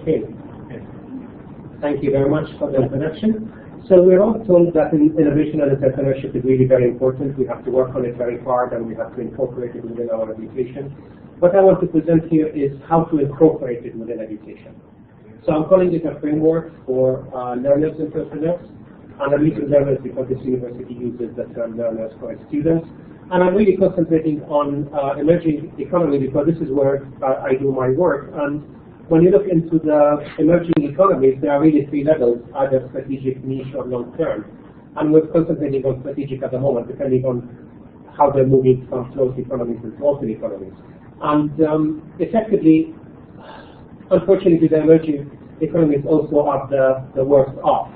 Okay. Thank you very much for the introduction. So we're all told that innovation and entrepreneurship is really very important. We have to work on it very hard and we have to incorporate it within our education. What I want to present here is how to incorporate it within education. So I'm calling it a framework for learners and entrepreneurs. And I'm using learners because this university uses the term learners for its students. And I'm really concentrating on emerging economy because this is where I do my work. And when you look into the emerging economies, there are really three levels, either strategic, niche, or long-term. And we're concentrating on strategic at the moment, depending on how they're moving from closed economies into open economies. And effectively, unfortunately, the emerging economies also are the worst off.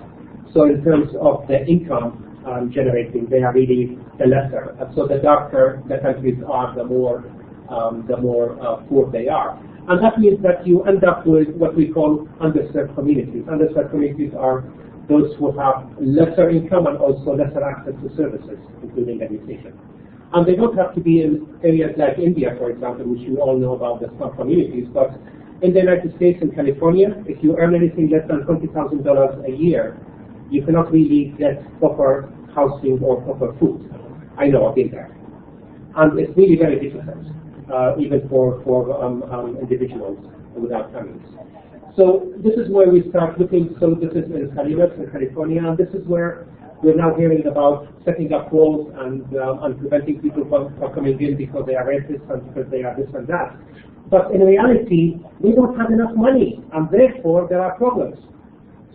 So in terms of the income generating, they are really the lesser. So the darker the countries are, the more poor they are. And that means that you end up with what we call underserved communities. Underserved communities are those who have lesser income and also lesser access to services, including education. And they don't have to be in areas like India, for example, which you all know about the slum communities, but in the United States and California, if you earn anything less than $20,000 a year, you cannot really get proper housing or proper food. I know, I've been there. And it's really very difficult. Even for individuals without families. So this is where we start looking. So this is in Calumet, in California, and this is where we're now hearing about setting up walls and preventing people from coming in because they are racist and because they are this and that. But in reality, we don't have enough money, and therefore there are problems.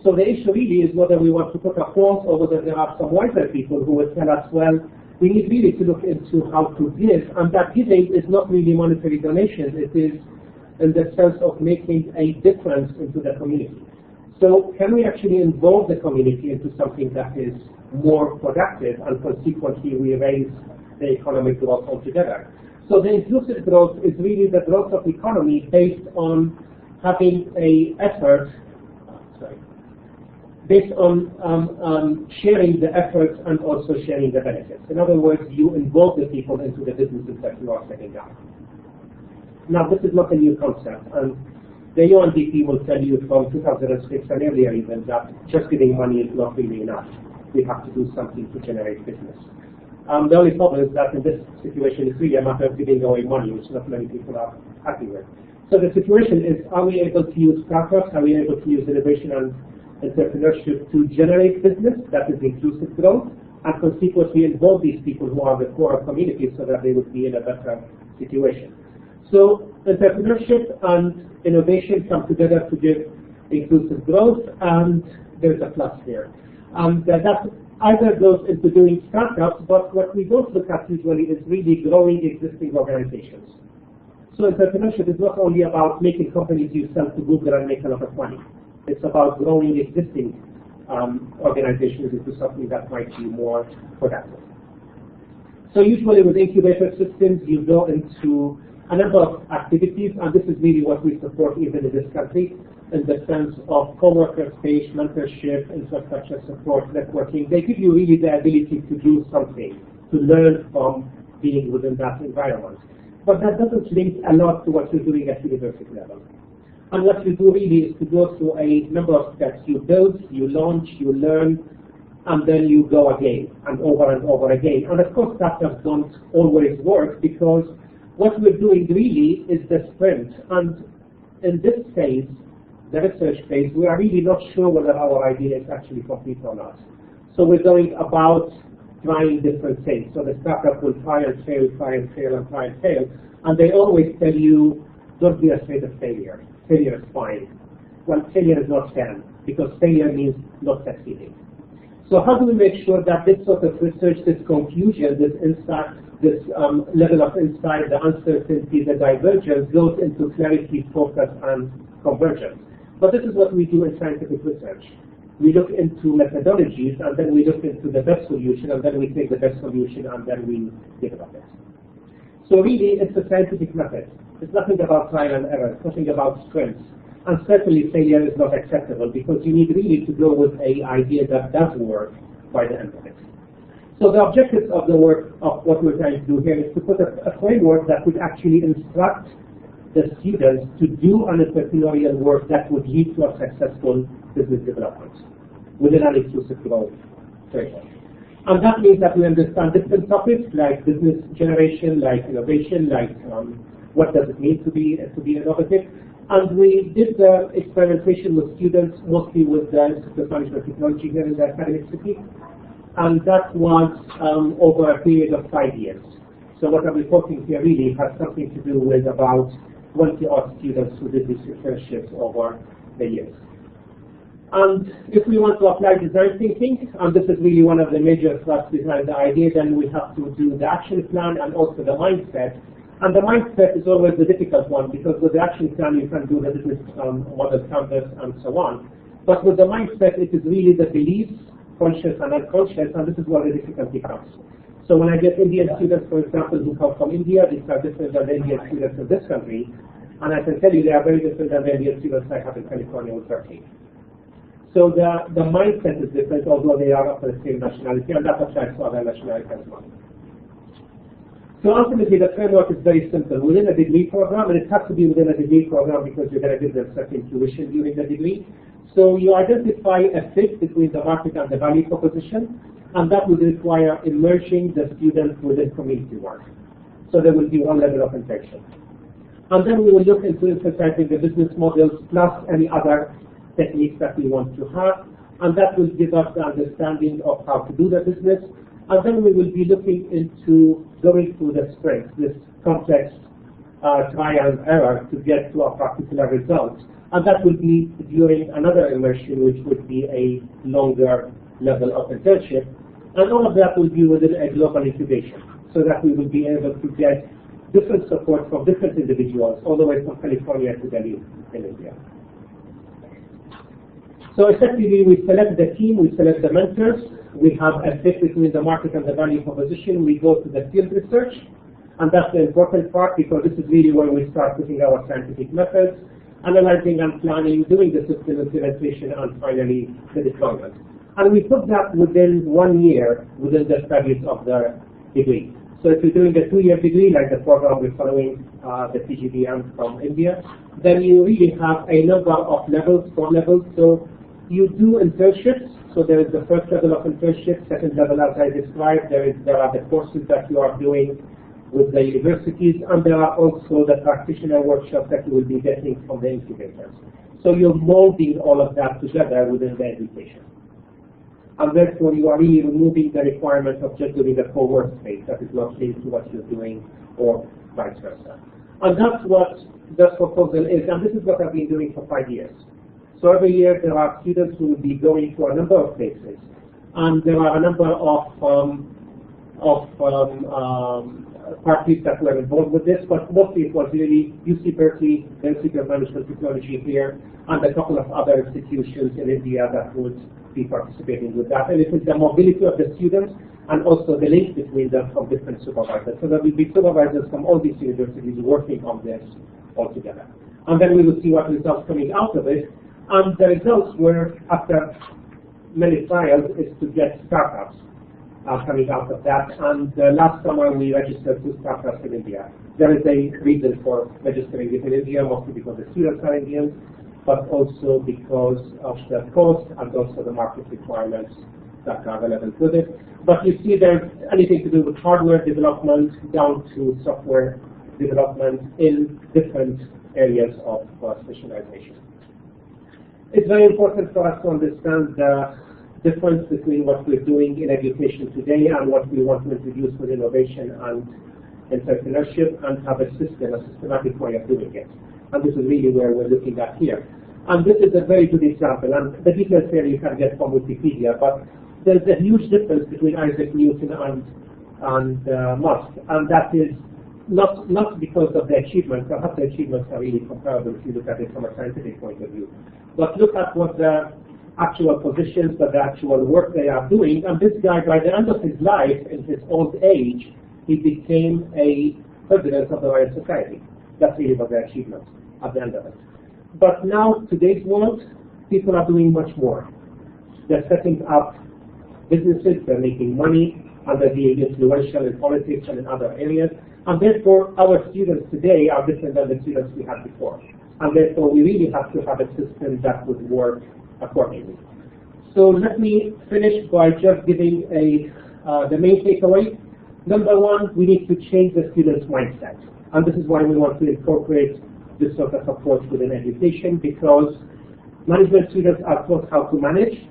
So the issue really is whether we want to put up walls or whether there are some wiser people who will tell us, well, we need really to look into how to give, and that giving is not really monetary donations, it is in the sense of making a difference into the community. So can we actually involve the community into something that is more productive, and consequently we raise the economic growth altogether? So the inclusive growth is really the growth of the economy based on having an effort, based on sharing the efforts and also sharing the benefits. In other words, you involve the people into the businesses that you are setting up. Now, this is not a new concept, and the UNDP will tell you from 2006 and earlier even that just giving money is not really enough. We have to do something to generate business. The only problem is that in this situation, it's really a matter of giving away money, which not many people are happy with. So the situation is, are we able to use startups? Are we able to use innovation and entrepreneurship to generate business that is inclusive growth, and consequently involve these people who are the poorer communities so that they would be in a better situation. So entrepreneurship and innovation come together to give inclusive growth, and there's a plus here. And that either goes into doing startups, but what we don't look at usually is really growing existing organizations. So entrepreneurship is not only about making companies you sell to Google and make a lot of money. It's about growing existing organizations into something that might be more productive. So usually with incubator systems, you go into a number of activities, and this is really what we support even in this country, in the sense of co-worker space, mentorship, infrastructure support, networking. They give you really the ability to do something, to learn from being within that environment. But that doesn't link a lot to what you're doing at university level. And what you do really is to go through a number of steps. You build, you launch, you learn, and then you go again, and over again. And of course, startups don't always work because what we're doing really is the sprint. And in this phase, the research phase, we are really not sure whether our idea is actually complete or not. So we're going about trying different things. So the startup will try and fail, try and fail, and try and fail. And they always tell you, don't be afraid of failure. Failure is fine. Well, failure is not fair, because failure means not succeeding. So how do we make sure that this sort of research, this confusion, this insight, this level of insight, the uncertainty, the divergence goes into clarity, focus, and convergence? But this is what we do in scientific research. We look into methodologies, and then we look into the best solution, and then we take the best solution, and then we develop it. So really, it's a scientific method. It's nothing about trial and error. It's nothing about sprints. And certainly failure is not acceptable because you need really to go with an idea that does work by the end of it. So the objectives of the work of what we're trying to do here is to put a framework that would actually instruct the students to do an entrepreneurial work that would lead to a successful business development within an inclusive growth framework. And that means that we understand different topics like business generation, like innovation, like what does it mean to be innovative. And we did the experimentation with students, mostly with the Institute of Management Technology here in the academic city. And that was over a period of 5 years. So what I'm reporting here really has something to do with about 20-odd students who did these internships over the years. And if we want to apply design thinking, and this is really one of the major thrusts behind the idea, then we have to do the action plan and also the mindset. And the mindset is always the difficult one, because with the action plan you can do the business model canvas and so on. But with the mindset, it is really the beliefs, conscious and unconscious, and this is where the difficulty comes. So when I get Indian students, for example, who come from India, these are different than the Indian students in this country. And I can tell you they are very different than the Indian students I have in California or Turkey. So the mindset is different, although they are of the same nationality, and that applies to other nationalities as well. So ultimately, the framework is very simple. Within a degree program, and it has to be within a degree program because you're going to give them certain tuition during the degree. So you identify a fit between the market and the value proposition, and that will require immersing the students within community work. So there will be one level of interaction. And then we will look into emphasizing the business models plus any other techniques that we want to have, and that will give us the understanding of how to do the business. And then we will be looking into going through the sprints, this complex trial and error to get to a particular result. And that will be during another immersion, which would be a longer level of internship. And all of that will be within a global incubation, so that we will be able to get different support from different individuals, all the way from California to Delhi in India. So effectively, we select the team, we select the mentors, we have a fit between the market and the value proposition, we go to the field research, and that's the important part because this is really where we start putting our scientific methods, analyzing and planning, doing the system implementation, and finally the deployment. And we put that within 1 year within the studies of the degree. So if you're doing a 2-year degree, like the program we're following, the PGDM from India, then you really have a number of levels, 4 levels. So you do internships, so there is the first level of internship, second level as I described, there are the courses that you are doing with the universities, and there are also the practitioner workshops that you will be getting from the incubators. So you're molding all of that together within the education. And therefore you are really removing the requirement of just doing a co-work space that is not linked to what you're doing or vice versa. And that's what this proposal is, and this is what I've been doing for 5 years. So every year there are students who will be going to a number of places, and there are a number of parties that were involved with this, but mostly it was really UC Berkeley, the Institute of Management Technology here, and a couple of other institutions in India that would be participating with that. And it is the mobility of the students and also the link between them from different supervisors. So there will be supervisors from all these universities working on this all together. And then we will see what results coming out of it. And the results were, after many trials, is to get startups coming out of that. And last summer we registered 2 startups in India. There is a reason for registering it in India, mostly because the students are Indians, but also because of the cost and also the market requirements that are relevant with it. But you see there's anything to do with hardware development down to software development in different areas of specialization. It's very important for us to understand the difference between what we're doing in education today and what we want to introduce with innovation and entrepreneurship, and have a system, a systematic way of doing it. And this is really where we're looking at here. And this is a very good example, and the details here you can get from Wikipedia, but there's a huge difference between Isaac Newton and Musk, and that is not because of the achievements. Perhaps the achievements are really comparable if you look at it from a scientific point of view. But look at what the actual positions, the actual work they are doing, and this guy, by the end of his life, in his old age, he became a president of the Royal Society. That really was the achievement at the end of it. But now, today's world, people are doing much more. They're setting up businesses, they're making money, and they're being influential in politics and in other areas. And therefore, our students today are different than the students we had before. And therefore, we really have to have a system that would work accordingly. So let me finish by just giving the main takeaway. Number one, we need to change the student's mindset. And this is why we want to incorporate this sort of approach within education, because management students are taught how to manage,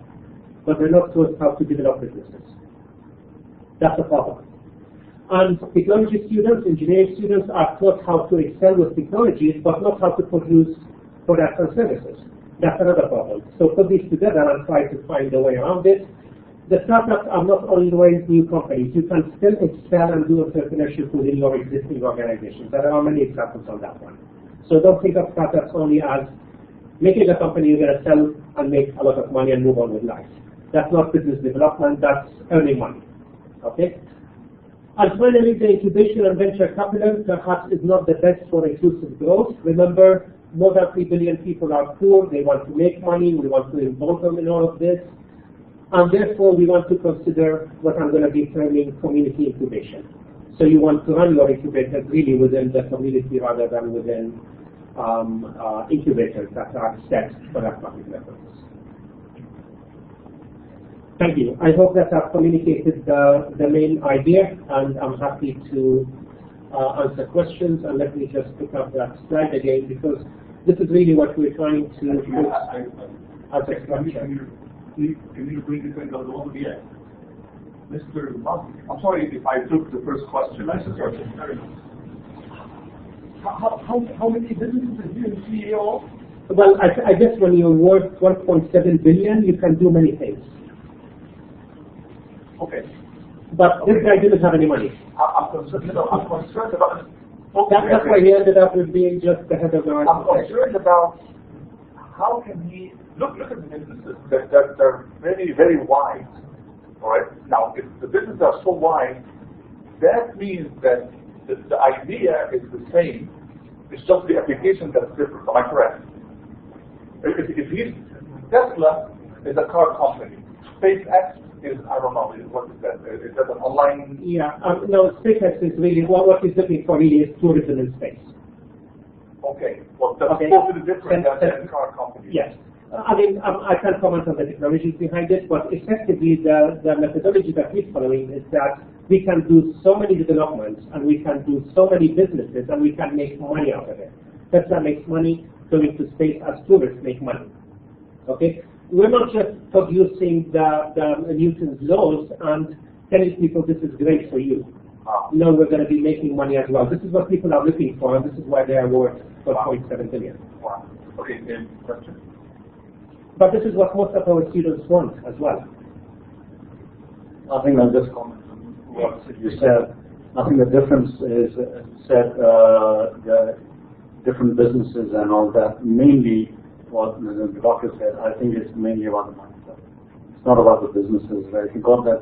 but they're not taught how to develop businesses. That's a problem. And technology students, engineering students are taught how to excel with technologies, but not how to produce products and services. That's another problem. So put these together and try to find a way around it. The startups are not always new companies. You can still excel and do entrepreneurship within your existing organizations. There are many examples on that one. So don't think of startups only as making a company you're going to sell and make a lot of money and move on with life. That's not business development, that's earning money. Okay? And finally, the incubation and venture capital perhaps is not the best for inclusive growth. Remember, more than 3 billion people are poor, they want to make money, we want to involve them in all of this. And therefore, we want to consider what I'm going to be terming community incubation. So you want to run your incubators really within the community rather than within incubators that are set for that particular purpose. Thank you. I hope that I've communicated the main idea, and I'm happy to answer questions. And let me just pick up that slide again, because this is really what we're trying to put as a structure. Can you bring this in the one? Yeah. Mr. Muskie, I'm sorry if I took the first question. How many businesses are you CEO? Well, I guess when you're worth 1.7 billion, you can do many things. Okay. But this guy didn't have any money. I'm concerned about. That's why he ended up with being just the head of the I'm concerned about how can he look at the businesses that they're very, very wide. All right. Now, if the businesses are so wide, that means that the idea is the same. It's just the application that's different. Am I correct? If he's Tesla is a car company, SpaceX is, I don't know, what is that? Is that an online? Yeah. No, SpaceX is really what he's looking for. Really is tourism in space. Okay. Well, that's totally different than a car company. Yes. I mean, I can't comment on the technologies behind it, but effectively the methodology that we're following is that we can do so many developments and we can do so many businesses and we can make money out of it. Tesla makes money, going to space as tourists make money. Okay? We're not just producing the Newton's laws and telling people this is great for you. No, we're going to be making money as well. This is what people are looking for, and this is why they are worth 4.7 billion. Wow. Okay, question? But this is what most of our students want as well. I think I'll just comment on what you said. I think the difference is, the different businesses and all that, mainly what the doctor said, I think it's mainly about the mindset. It's not about the businesses, right? If you got that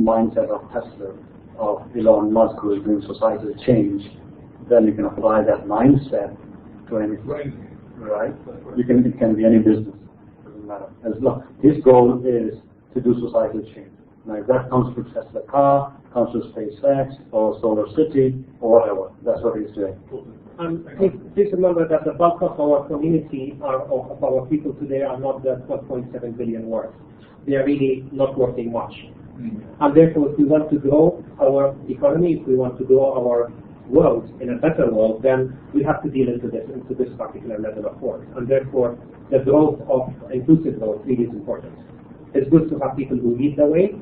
mindset of Tesla, of Elon Musk, who is doing societal change, then you can apply that mindset to anything, right? It can be any business. As long his goal is to do societal change. Now, if that comes through Tesla car, comes through SpaceX or Solar City or whatever, that's what he's doing. Please remember that the bulk of our community of our people today are not the 12.7 billion worth. They are really not working much. And therefore, if we want to grow our economy, if we want to grow our world in a better world, then we have to deal into this particular level of work. And therefore, the growth of inclusive growth really is important. It's good to have people who lead the way,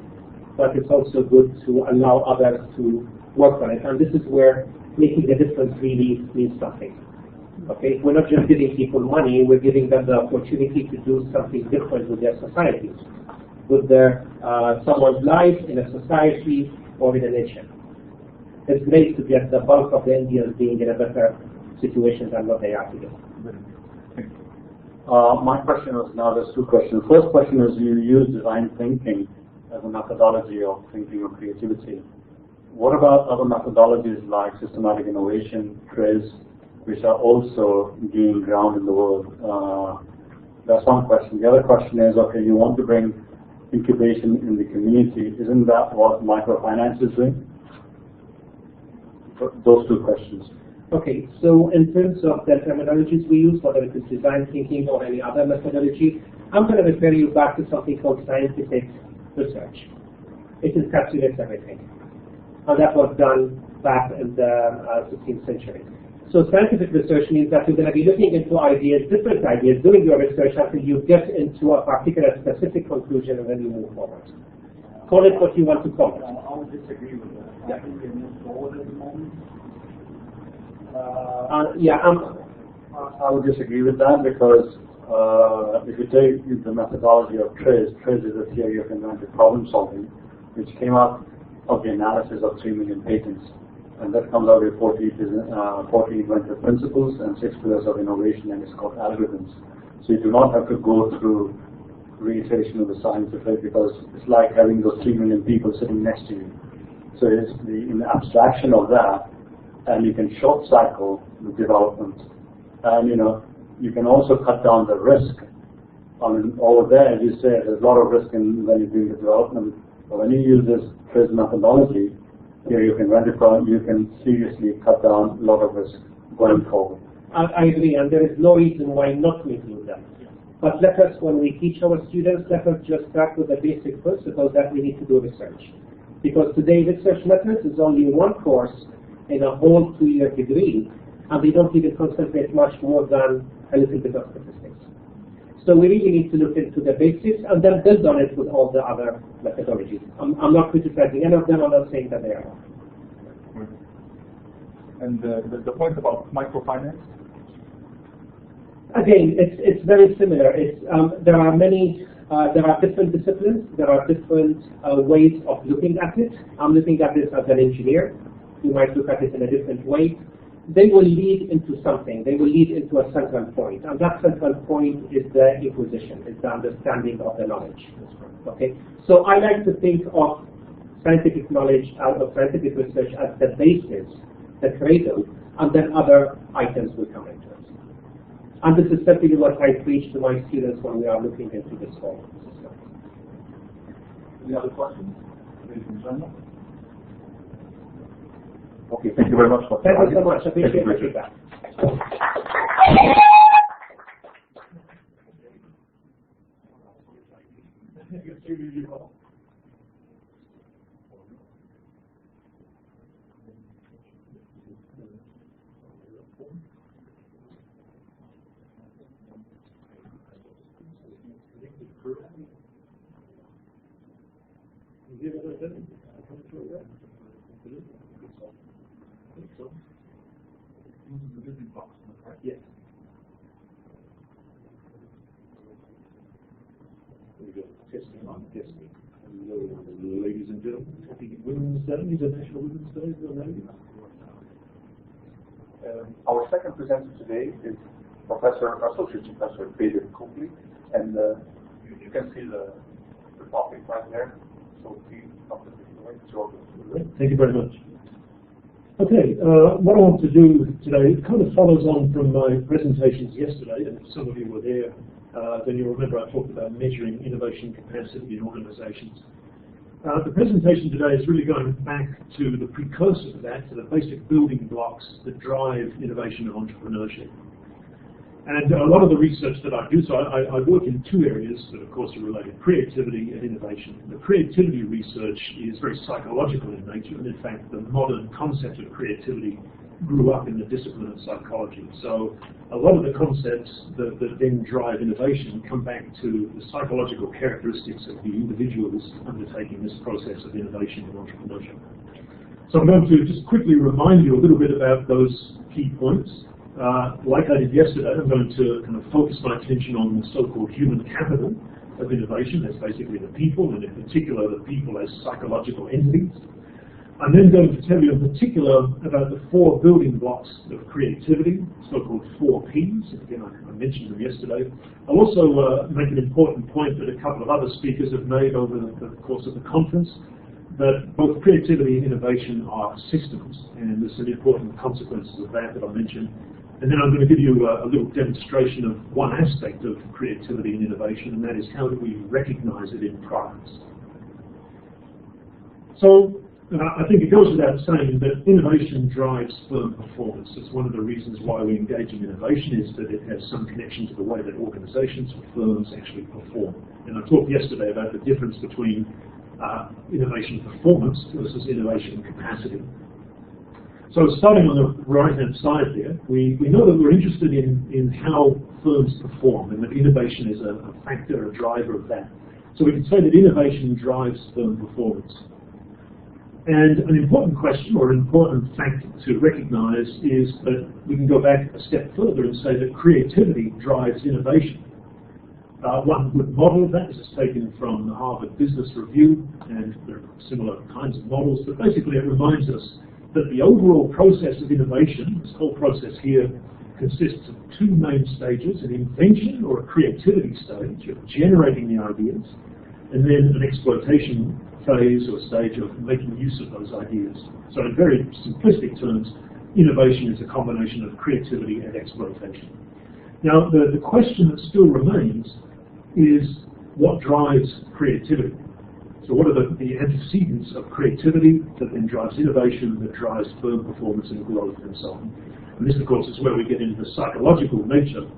but it's also good to allow others to work on it. And this is where making a difference really means something. Okay, we're not just giving people money; we're giving them the opportunity to do something different with their societies, with their someone's life in a society or in a nation. It's great to get the bulk of the Indians being in a better situation than what they are today. My question was, now there's two questions. First question is, you use design thinking as a methodology of thinking of creativity. What about other methodologies like systematic innovation, CRIS, which are also gaining ground in the world? That's one question. The other question is, okay, you want to bring incubation in the community. Isn't that what microfinance is doing? Those two questions. Okay, so in terms of the terminologies we use, whether it is design thinking or any other methodology, I'm going to refer you back to something called scientific research. It encapsulates everything. And that was done back in the 16th century. So scientific research means that you're going to be looking into ideas, different ideas, doing your research until you get into a particular specific conclusion and then you move forward. Call it what you want to call it. I would disagree with that. Yeah. I think we move forward at the moment. I would disagree with that because if you take the methodology of TRIZ is a theory of inventive problem solving, which came out of the analysis of 3 million patents. And that comes out with 40 inventive principles and 6 pillars of innovation, and it's called algorithms. So you do not have to go through reiteration of the science of it because it's like having those 3 million people sitting next to you. So it's in the abstraction of that, and you can short cycle the development. And you can also cut down the risk. I mean, over there, as you say, there's a lot of risk when you're doing the development. But when you use this TRIZ methodology, here you can run it from, you can seriously cut down a lot of risk going forward. I agree, and there is no reason why not to include that. But let us, when we teach our students, let us just start with the basic principles that we need to do research. Because today research methods is only one course in a whole 2-year degree, and they don't even concentrate much more than a little bit of statistics. So we really need to look into the basics and then build on it with all the other methodologies. I'm not criticizing any of them, I'm not saying that they are wrong. And the point about microfinance? Again, it's very similar. There are different disciplines, there are different ways of looking at it. I'm looking at this as an engineer. You might look at it in a different way. They will lead into something. They will lead into a central point. And that central point is the inquisition, is the understanding of the knowledge. Okay? So I like to think of scientific knowledge, of scientific research as the basis, the cradle, and then other items will come into it. And this is simply what I preach to my students when we are looking into this whole system. Any other questions? Ladies and gentlemen? Okay, thank you very much. Thank you so much. I appreciate your feedback. Yes. There we go. Testing on, testing. Hello, ladies and gentlemen. Happy Women's Day, International Women's Day, ladies. Our second presenter today is Associate Professor David Copley, and you can see the topic right there. So please, thank you very much. Okay, what I want to do today kind of follows on from my presentations yesterday, and if some of you were there, then you'll remember I talked about measuring innovation capacity in organizations. The presentation today is really going back to the precursor to that, to the basic building blocks that drive innovation and entrepreneurship. And a lot of the research that I do, so I work in 2 areas that of course are related, creativity and innovation. The creativity research is very psychological in nature, and in fact the modern concept of creativity grew up in the discipline of psychology. So a lot of the concepts that then drive innovation come back to the psychological characteristics of the individuals undertaking this process of innovation and entrepreneurship. So I'm going to just quickly remind you a little bit about those key points. Like I did yesterday, I'm going to kind of focus my attention on the so-called human capital of innovation. That's basically the people, and in particular the people as psychological entities. I'm then going to tell you in particular about the 4 building blocks of creativity, so-called 4 Ps. Again, I mentioned them yesterday. I'll also make an important point that a couple of other speakers have made over the course of the conference, that both creativity and innovation are systems, and there's some important consequences of that I'll mention. And then I'm going to give you a little demonstration of one aspect of creativity and innovation, and that is how do we recognize it in products. So I think it goes without saying that innovation drives firm performance. It's one of the reasons why we engage in innovation is that it has some connection to the way that organizations or firms actually perform. And I talked yesterday about the difference between innovation performance versus innovation capacity. So starting on the right-hand side there, we know that we're interested in how firms perform and that innovation is a factor, a driver of that. So we can say that innovation drives firm performance. And an important question or an important fact to recognize is that we can go back a step further and say that creativity drives innovation. One good model of that is taken from the Harvard Business Review, and there are similar kinds of models, but basically it reminds us that the overall process of innovation, this whole process here, consists of two main stages: an invention or a creativity stage of generating the ideas, and then an exploitation phase or stage of making use of those ideas. So in very simplistic terms, innovation is a combination of creativity and exploitation. Now the question that still remains is what drives creativity? So what are the antecedents of creativity that then drives innovation, that drives firm performance and growth and so on? And this, of course, is where we get into the psychological nature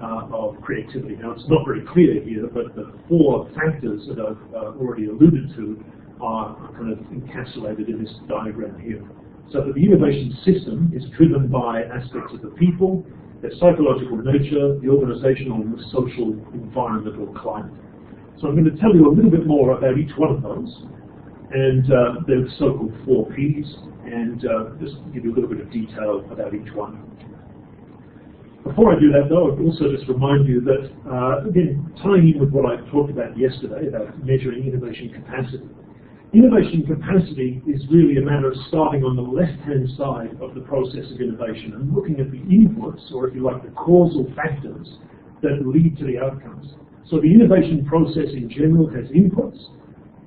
of creativity. Now, it's not very clear here, but the four factors that I've already alluded to are kind of encapsulated in this diagram here. So that the innovation system is driven by aspects of the people, their psychological nature, the organizational and the social environmental climate. So I'm going to tell you a little bit more about each one of those, and they're the so-called 4 Ps, and just give you a little bit of detail about each one. Before I do that, though, I'd also just remind you that, again, tying in with what I talked about yesterday about measuring innovation capacity. Innovation capacity is really a matter of starting on the left-hand side of the process of innovation and looking at the inputs, or if you like, the causal factors that lead to the outcomes. So the innovation process in general has inputs,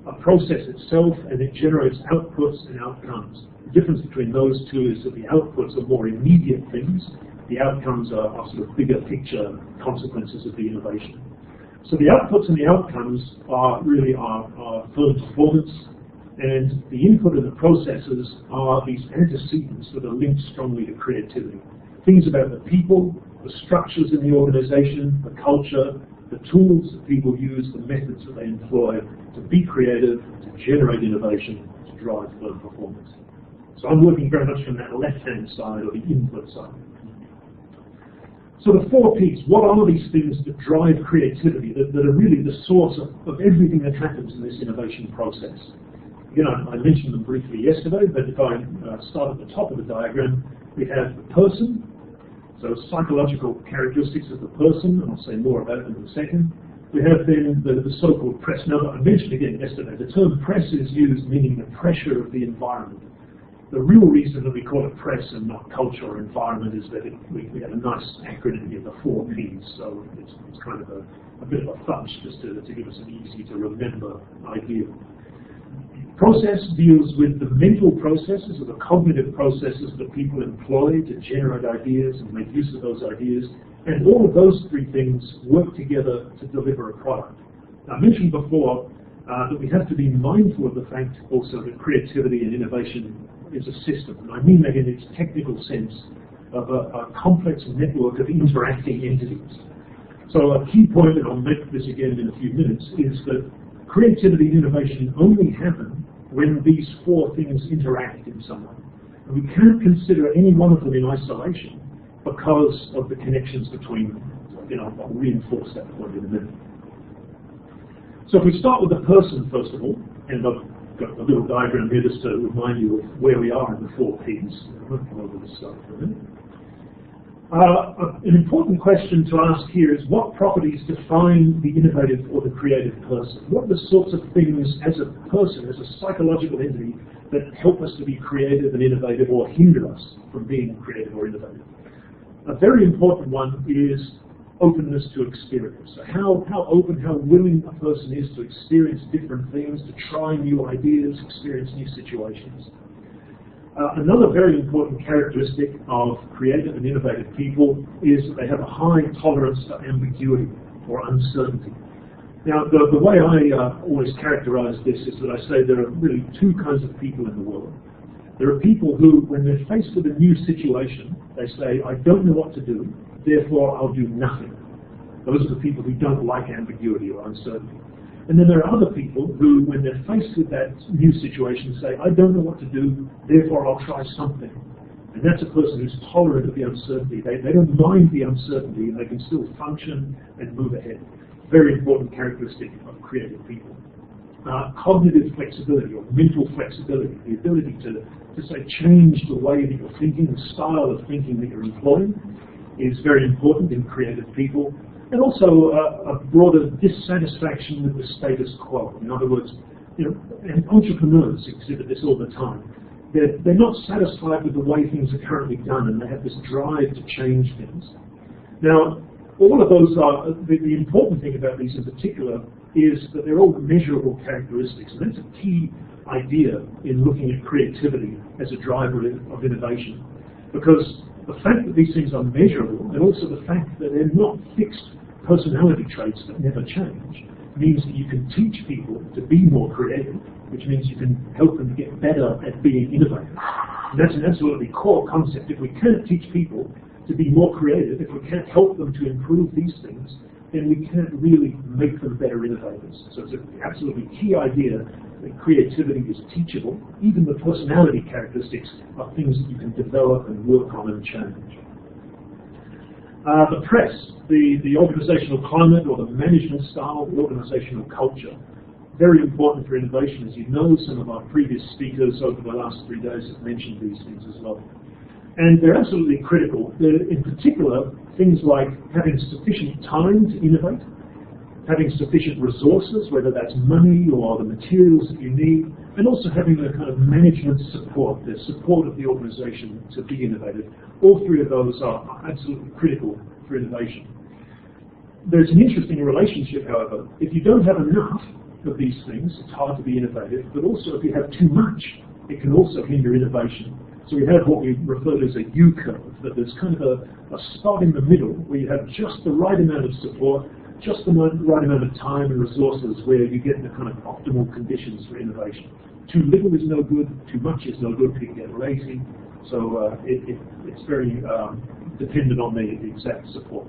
a process itself, and it generates outputs and outcomes. The difference between those two is that the outputs are more immediate things, the outcomes are sort of bigger picture consequences of the innovation. So the outputs and the outcomes are really our firm performance, and the input and the processes are these antecedents that are linked strongly to creativity. Things about the people, the structures in the organization, the culture, the tools that people use, the methods that they employ to be creative, to generate innovation, to drive firm performance. So I'm working very much from that left-hand side or the input side. So the 4 Ps, what are these things that drive creativity, that are really the source of everything that happens in this innovation process? Again, I mentioned them briefly yesterday, but if I start at the top of the diagram, we have the person, so psychological characteristics of the person, and I'll say more about them in a second. We have then the so-called press. Now, I mentioned again yesterday, the term press is used meaning the pressure of the environment. The real reason that we call it press and not culture or environment is that we have a nice acronym here, the 4 Ps, so it's kind of a bit of a fudge just to give us an easy to remember idea. Process deals with the mental processes or the cognitive processes that people employ to generate ideas and make use of those ideas, and all of those 3 things work together to deliver a product. Now, I mentioned before that we have to be mindful of the fact also that creativity and innovation is a system, and I mean that in its technical sense of a complex network of interacting entities. So a key point, and I'll make this again in a few minutes, is that creativity and innovation only happen when these 4 things interact in some way. And we can't consider any one of them in isolation because of the connections between them. I'll reinforce that point in a minute. So if we start with the person, first of all, and I've got a little diagram here just to remind you of where we are in the 4 Ps. I'm going to come over this slide for a minute. An important question to ask here is what properties define the innovative or the creative person? What are the sorts of things as a person, as a psychological entity, that help us to be creative and innovative or hinder us from being creative or innovative? A very important one is openness to experience. So how open, how willing a person is to experience different things, to try new ideas, experience new situations. Another very important characteristic of creative and innovative people is that they have a high tolerance for ambiguity or uncertainty. Now, the way I always characterize this is that I say there are really two kinds of people in the world. There are people who, when they're faced with a new situation, they say, I don't know what to do, therefore I'll do nothing. Those are the people who don't like ambiguity or uncertainty. And then there are other people who, when they're faced with that new situation, say, I don't know what to do, therefore I'll try something. And that's a person who's tolerant of the uncertainty. They don't mind the uncertainty, and they can still function and move ahead. Very important characteristic of creative people. Cognitive flexibility or mental flexibility, the ability to say change the way that you're thinking, the style of thinking that you're employing, is very important in creative people. And also a broader dissatisfaction with the status quo. In other words, and entrepreneurs exhibit this all the time. They're not satisfied with the way things are currently done, and they have this drive to change things. Now, all of those are, the important thing about these in particular is that they're all measurable characteristics, and that's a key idea in looking at creativity as a driver of innovation. Because the fact that these things are measurable, and also the fact that they're not fixed personality traits that never change, means that you can teach people to be more creative, which means you can help them get better at being innovative. And that's an absolutely core concept. If we can't teach people to be more creative, if we can't help them to improve these things, then we can't really make them better innovators. So it's an absolutely key idea that creativity is teachable. Even the personality characteristics are things that you can develop and work on and change. The press, the organizational climate or the management style, the organizational culture, very important for innovation. As you know, some of our previous speakers over the last 3 days have mentioned these things as well. And they're absolutely critical. In particular, things like having sufficient time to innovate, having sufficient resources, whether that's money or the materials that you need, and also having the kind of management support, the support of the organization to be innovative. All three of those are absolutely critical for innovation. There's an interesting relationship, however. If you don't have enough of these things, it's hard to be innovative, but also if you have too much, it can also hinder innovation. So we have what we refer to as a U-curve, that there's kind of a spot in the middle where you have just the right amount of support, just the right amount of time and resources where you get the kind of optimal conditions for innovation. Too little is no good, too much is no good, people get lazy. So it's very dependent on the exact support.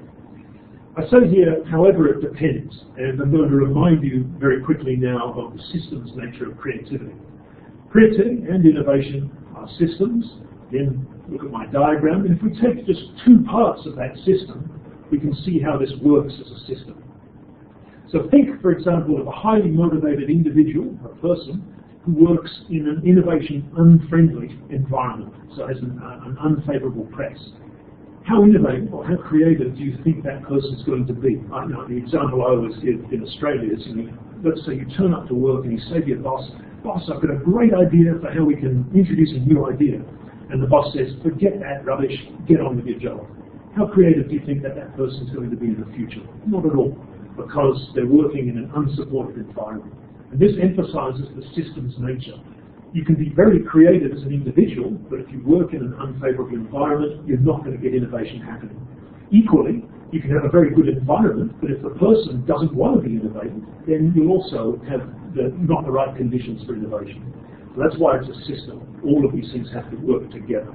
I say here, however, it depends, and I'm going to remind you very quickly now of the systems nature of creativity. Creativity and innovation are systems. Again, look at my diagram, and if we take just two parts of that system, we can see how this works as a system. So think, for example, of a highly motivated individual, a person, who works in an innovation-unfriendly environment, so has an unfavorable press. How innovative or how creative do you think that person's going to be? The example I always give in Australia is, let's say you turn up to work and you say to your boss, I've got a great idea for how we can introduce a new idea. And the boss says, forget that rubbish, get on with your job. How creative do you think that person's going to be in the future? Not at all, because they're working in an unsupported environment. And this emphasizes the system's nature. You can be very creative as an individual, but if you work in an unfavorable environment, you're not going to get innovation happening. Equally, you can have a very good environment, but if the person doesn't want to be innovative, then you'll also have not the right conditions for innovation. So that's why it's a system. All of these things have to work together.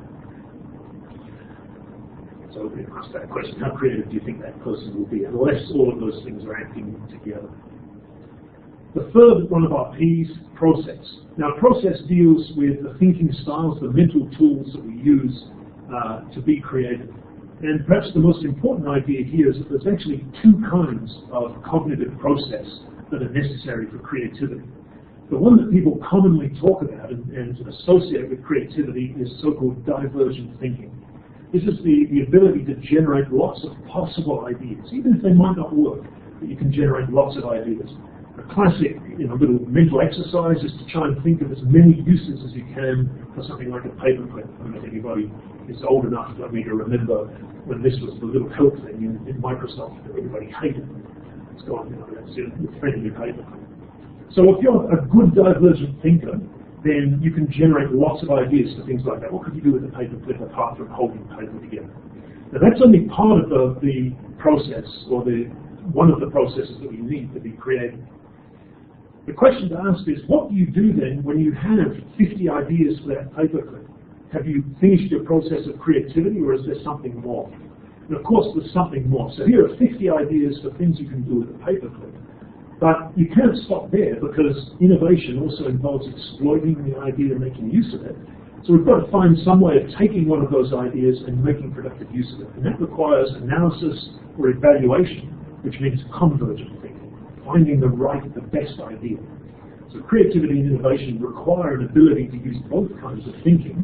So we ask that question, how creative do you think that person will be, unless all of those things are acting together? The third one of our P's, process. Now, process deals with the thinking styles, the mental tools that we use to be creative. And perhaps the most important idea here is that there's actually two kinds of cognitive process that are necessary for creativity. The one that people commonly talk about and associate with creativity is so-called divergent thinking. This is the ability to generate lots of possible ideas, even if they might not work, but you can generate lots of ideas. A classic little mental exercise is to try and think of as many uses as you can for something like a paperclip. I don't know if anybody is old enough like me to remember when this was the little help thing in Microsoft that everybody hated. It's gone now, that's it, the friendly paperclip. So if you're a good divergent thinker, then you can generate lots of ideas for things like that. What could you do with a paperclip apart from holding paper together? Now that's only part of the process, or one of the processes that we need to be creative. The question to ask is, what do you do then when you have 50 ideas for that paperclip? Have you finished your process of creativity, or is there something more? And of course there's something more. So here are 50 ideas for things you can do with a paperclip. But you can't stop there, because innovation also involves exploiting the idea and making use of it. So we've got to find some way of taking one of those ideas and making productive use of it. And that requires analysis or evaluation, which means convergent thinking, finding the best idea. So creativity and innovation require an ability to use both kinds of thinking,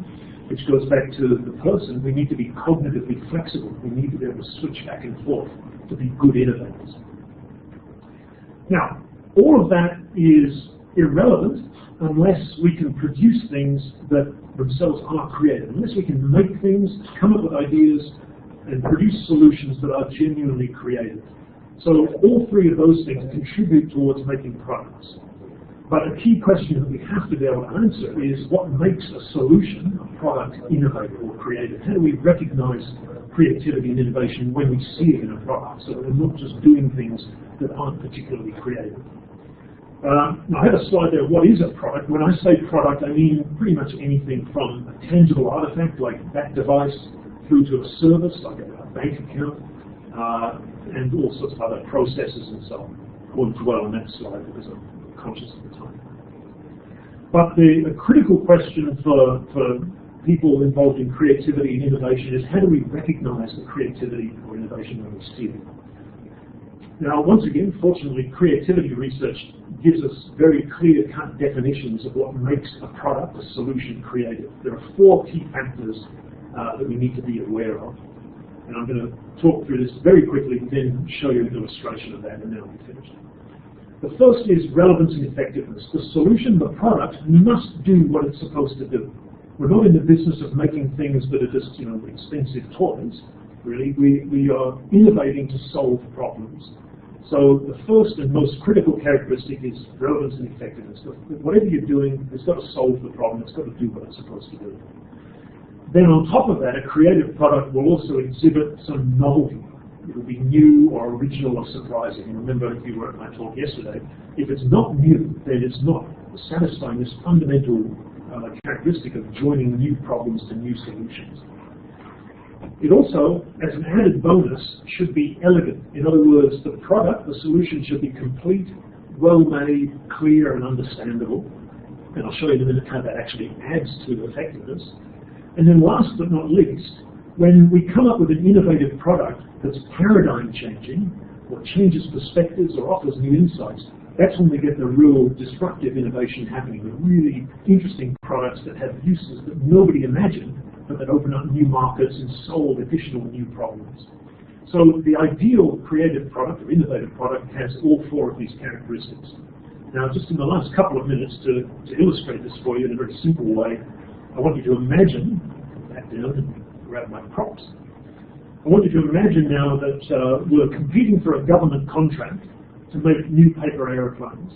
which goes back to the person. We need to be cognitively flexible. We need to be able to switch back and forth to be good innovators. Now, all of that is irrelevant unless we can produce things that themselves are creative, unless we can make things, come up with ideas, and produce solutions that are genuinely creative. So all three of those things contribute towards making products. But a key question that we have to be able to answer is, what makes a solution, a product, innovative or creative? How do we recognize creativity and innovation when we see it in a product, so that we're not just doing things that aren't particularly creative? Now I have a slide there. What is a product? When I say product, I mean pretty much anything from a tangible artifact like that device through to a service like a bank account, and all sorts of other processes and so on. I won't dwell on that slide because I'm conscious of the time. But the critical question for people involved in creativity and innovation is, how do we recognize the creativity or innovation when we see it? Now, once again, fortunately, creativity research gives us very clear-cut definitions of what makes a product, a solution, creative. There are 4 key factors that we need to be aware of. And I'm going to talk through this very quickly, then show you an illustration of that, and then I'll be finished. The first is relevance and effectiveness. The solution, the product, must do what it's supposed to do. We're not in the business of making things that are just, expensive toys. Really, we are innovating to solve problems. So the first and most critical characteristic is relevance and effectiveness. Whatever you're doing, it's got to solve the problem. It's got to do what it's supposed to do. Then on top of that, a creative product will also exhibit some novelty. It will be new or original or surprising. And remember, if you were at my talk yesterday, if it's not new, then it's not satisfying this fundamental characteristic of joining new problems to new solutions. It also, as an added bonus, should be elegant. In other words, the product, the solution, should be complete, well-made, clear, and understandable. And I'll show you in a minute how that actually adds to effectiveness. And then last but not least, when we come up with an innovative product that's paradigm-changing, or changes perspectives or offers new insights, that's when we get the real disruptive innovation happening, the really interesting products that have uses that nobody imagined, but that open up new markets and solve additional new problems. So the ideal creative product or innovative product has all 4 of these characteristics. Now, just in the last couple of minutes to illustrate this for you in a very simple way, I want you to imagine, back down and grab my props. I want you to imagine now that we're competing for a government contract to make new paper aeroplanes.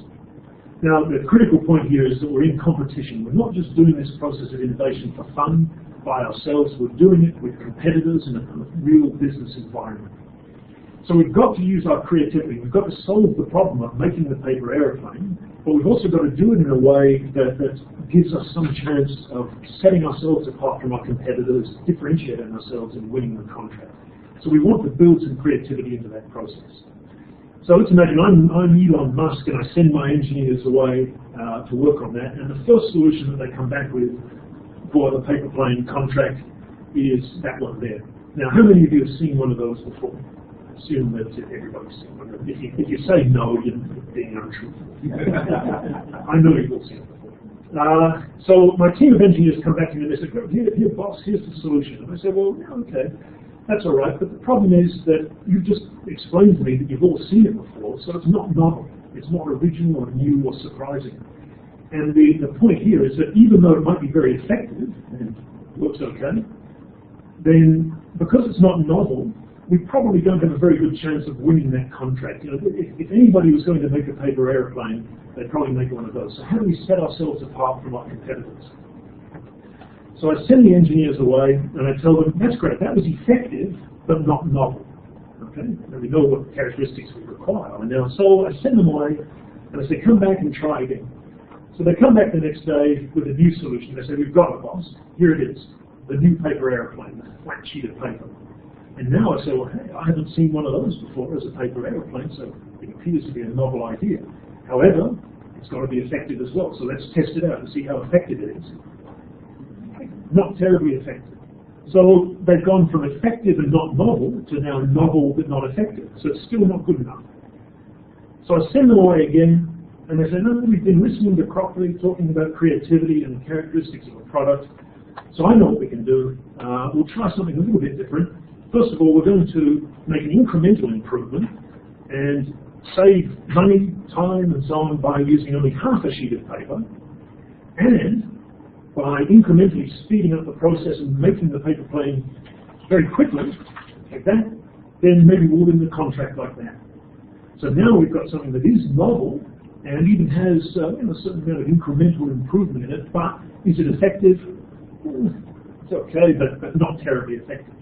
Now, the critical point here is that we're in competition. We're not just doing this process of innovation for fun by ourselves. We're doing it with competitors in a real business environment. So we've got to use our creativity. We've got to solve the problem of making the paper aeroplane, but we've also got to do it in a way that gives us some chance of setting ourselves apart from our competitors, differentiating ourselves and winning the contract. So we want to build some creativity into that process. So let's imagine I'm Elon Musk and I send my engineers away to work on that, and the first solution that they come back with for the paper plane contract is that one there. Now, how many of you have seen one of those before? I assume that everybody's seen one. If you say no, you're being untruthful. I know you've all seen it before. So my team of engineers come back to me and they say, here boss, here's the solution. And I say, well, okay. That's all right, but the problem is that you've just explained to me that you've all seen it before, so it's not novel. It's not original or new or surprising. And the point here is that even though it might be very effective and looks okay, then because it's not novel, we probably don't have a very good chance of winning that contract. You know, if anybody was going to make a paper airplane, they'd probably make one of those. So how do we set ourselves apart from our competitors? So I send the engineers away and I tell them, that's great, that was effective, but not novel. Okay? And we know what characteristics we require. And now, so I send them away and I say, come back and try again. So they come back the next day with a new solution. They say, we've got it, boss. Here it is, the new paper airplane, the flat sheet of paper. And now I say, well, hey, I haven't seen one of those before as a paper airplane, so it appears to be a novel idea. However, it's got to be effective as well, so let's test it out and see how effective it is. Not terribly effective. So they've gone from effective and not novel to now novel but not effective. So it's still not good enough. So I send them away again, and they say, no, we've been listening to Crockley talking about creativity and characteristics of a product, so I know what we can do. We'll try something a little bit different. First of all, we're going to make an incremental improvement and save money, time, and so on by using only half a sheet of paper, and by incrementally speeding up the process and making the paper plane very quickly, like that, then maybe we'll win the contract like that. So now we've got something that is novel and even has a certain amount of incremental improvement in it, but is it effective? It's okay, but not terribly effective.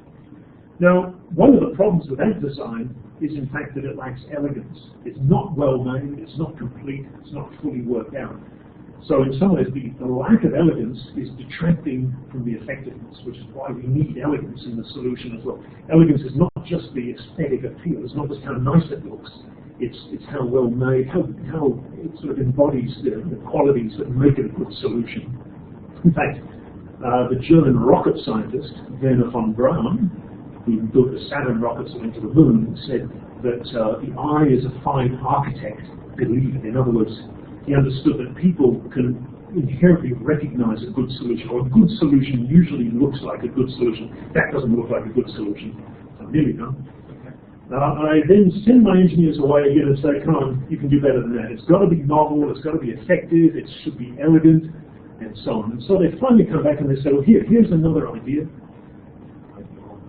Now, one of the problems with that design is in fact that it lacks elegance. It's not well made, it's not complete, it's not fully worked out. So in some ways, the lack of elegance is detracting from the effectiveness, which is why we need elegance in the solution as well. Elegance is not just the aesthetic appeal, it's not just how nice it looks, it's how well made, how it sort of embodies the qualities that make it a good solution. In fact, the German rocket scientist, Wernher von Braun, who built the Saturn rockets that went to the moon, said that the eye is a fine architect, believed. In other words, he understood that people can inherently recognize a good solution, or a good solution usually looks like a good solution. That doesn't look like a good solution. So nearly done. I then send my engineers away again and say, come on, you can do better than that. It's got to be novel, it's got to be effective, it should be elegant, and so on. And so they finally come back and they say, well, here's another idea.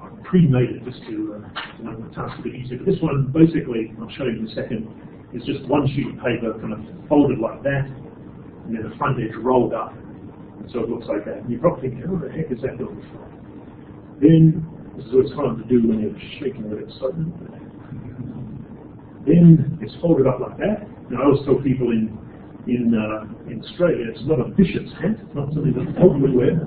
I pre-made it just to make the task a bit easier. But this one, basically, I'll show you in a second, is just one sheet of paper kind of folded like that, and then the front edge rolled up. And so it looks like that. And you're probably thinking, how the heck is that built for? Then, this is what it's hard to do when you're shaking with excitement. Then it's folded up like that. Now I always tell people in Australia, it's not a bishop's hat, it's not something that the Pope would wear.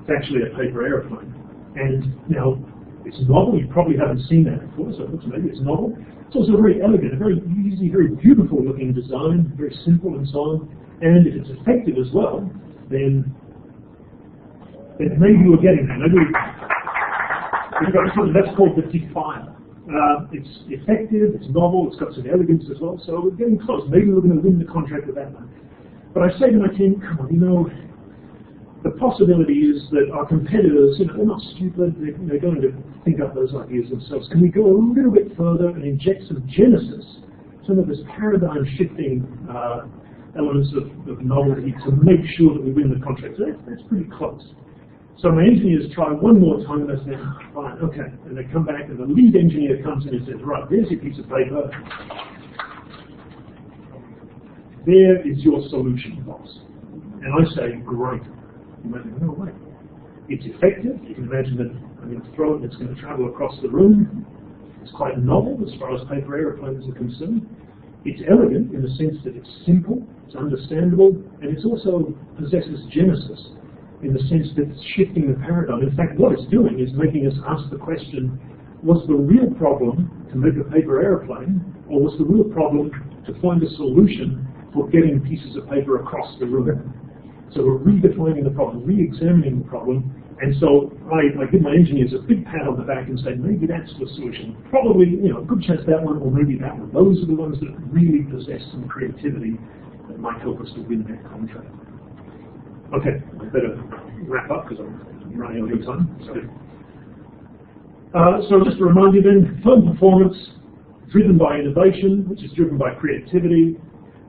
It's actually a paper aeroplane. And now, it's novel, you probably haven't seen that before, so it looks maybe it's novel. It's also very elegant, a very easy, very beautiful looking design, very simple and so on. And if it's effective as well, then maybe we're getting there. Maybe we've got something that's called the Defier. It's effective, it's novel, it's got some elegance as well, so we're getting close. Maybe we're going to win the contract with that one. But I say to my team, come on, the possibility is that our competitors, they're not stupid, they're going to think up those ideas themselves. Can we go a little bit further and inject some genesis, some of this paradigm-shifting elements of novelty to make sure that we win the contract? So that's pretty close. So my engineers try one more time and they say, fine, okay. And they come back and the lead engineer comes in and says, right, there's your piece of paper. There is your solution, boss. And I say, great. You might think, no way. It's effective. You can imagine that I'm going to throw it and it's going to travel across the room. It's quite novel as far as paper aeroplanes are concerned. It's elegant in the sense that it's simple, it's understandable, and it also possesses genesis in the sense that it's shifting the paradigm. In fact, what it's doing is making us ask the question, was the real problem to make a paper aeroplane, or was the real problem to find a solution for getting pieces of paper across the room? So we're redefining the problem, re-examining the problem, and so I give my engineers a big pat on the back and say, maybe that's the solution. Probably, a good chance that one, or maybe that one. Those are the ones that really possess some creativity that might help us to win that contract. Okay, I better wrap up because I'm running out of time. So just to remind you then, firm performance driven by innovation, which is driven by creativity,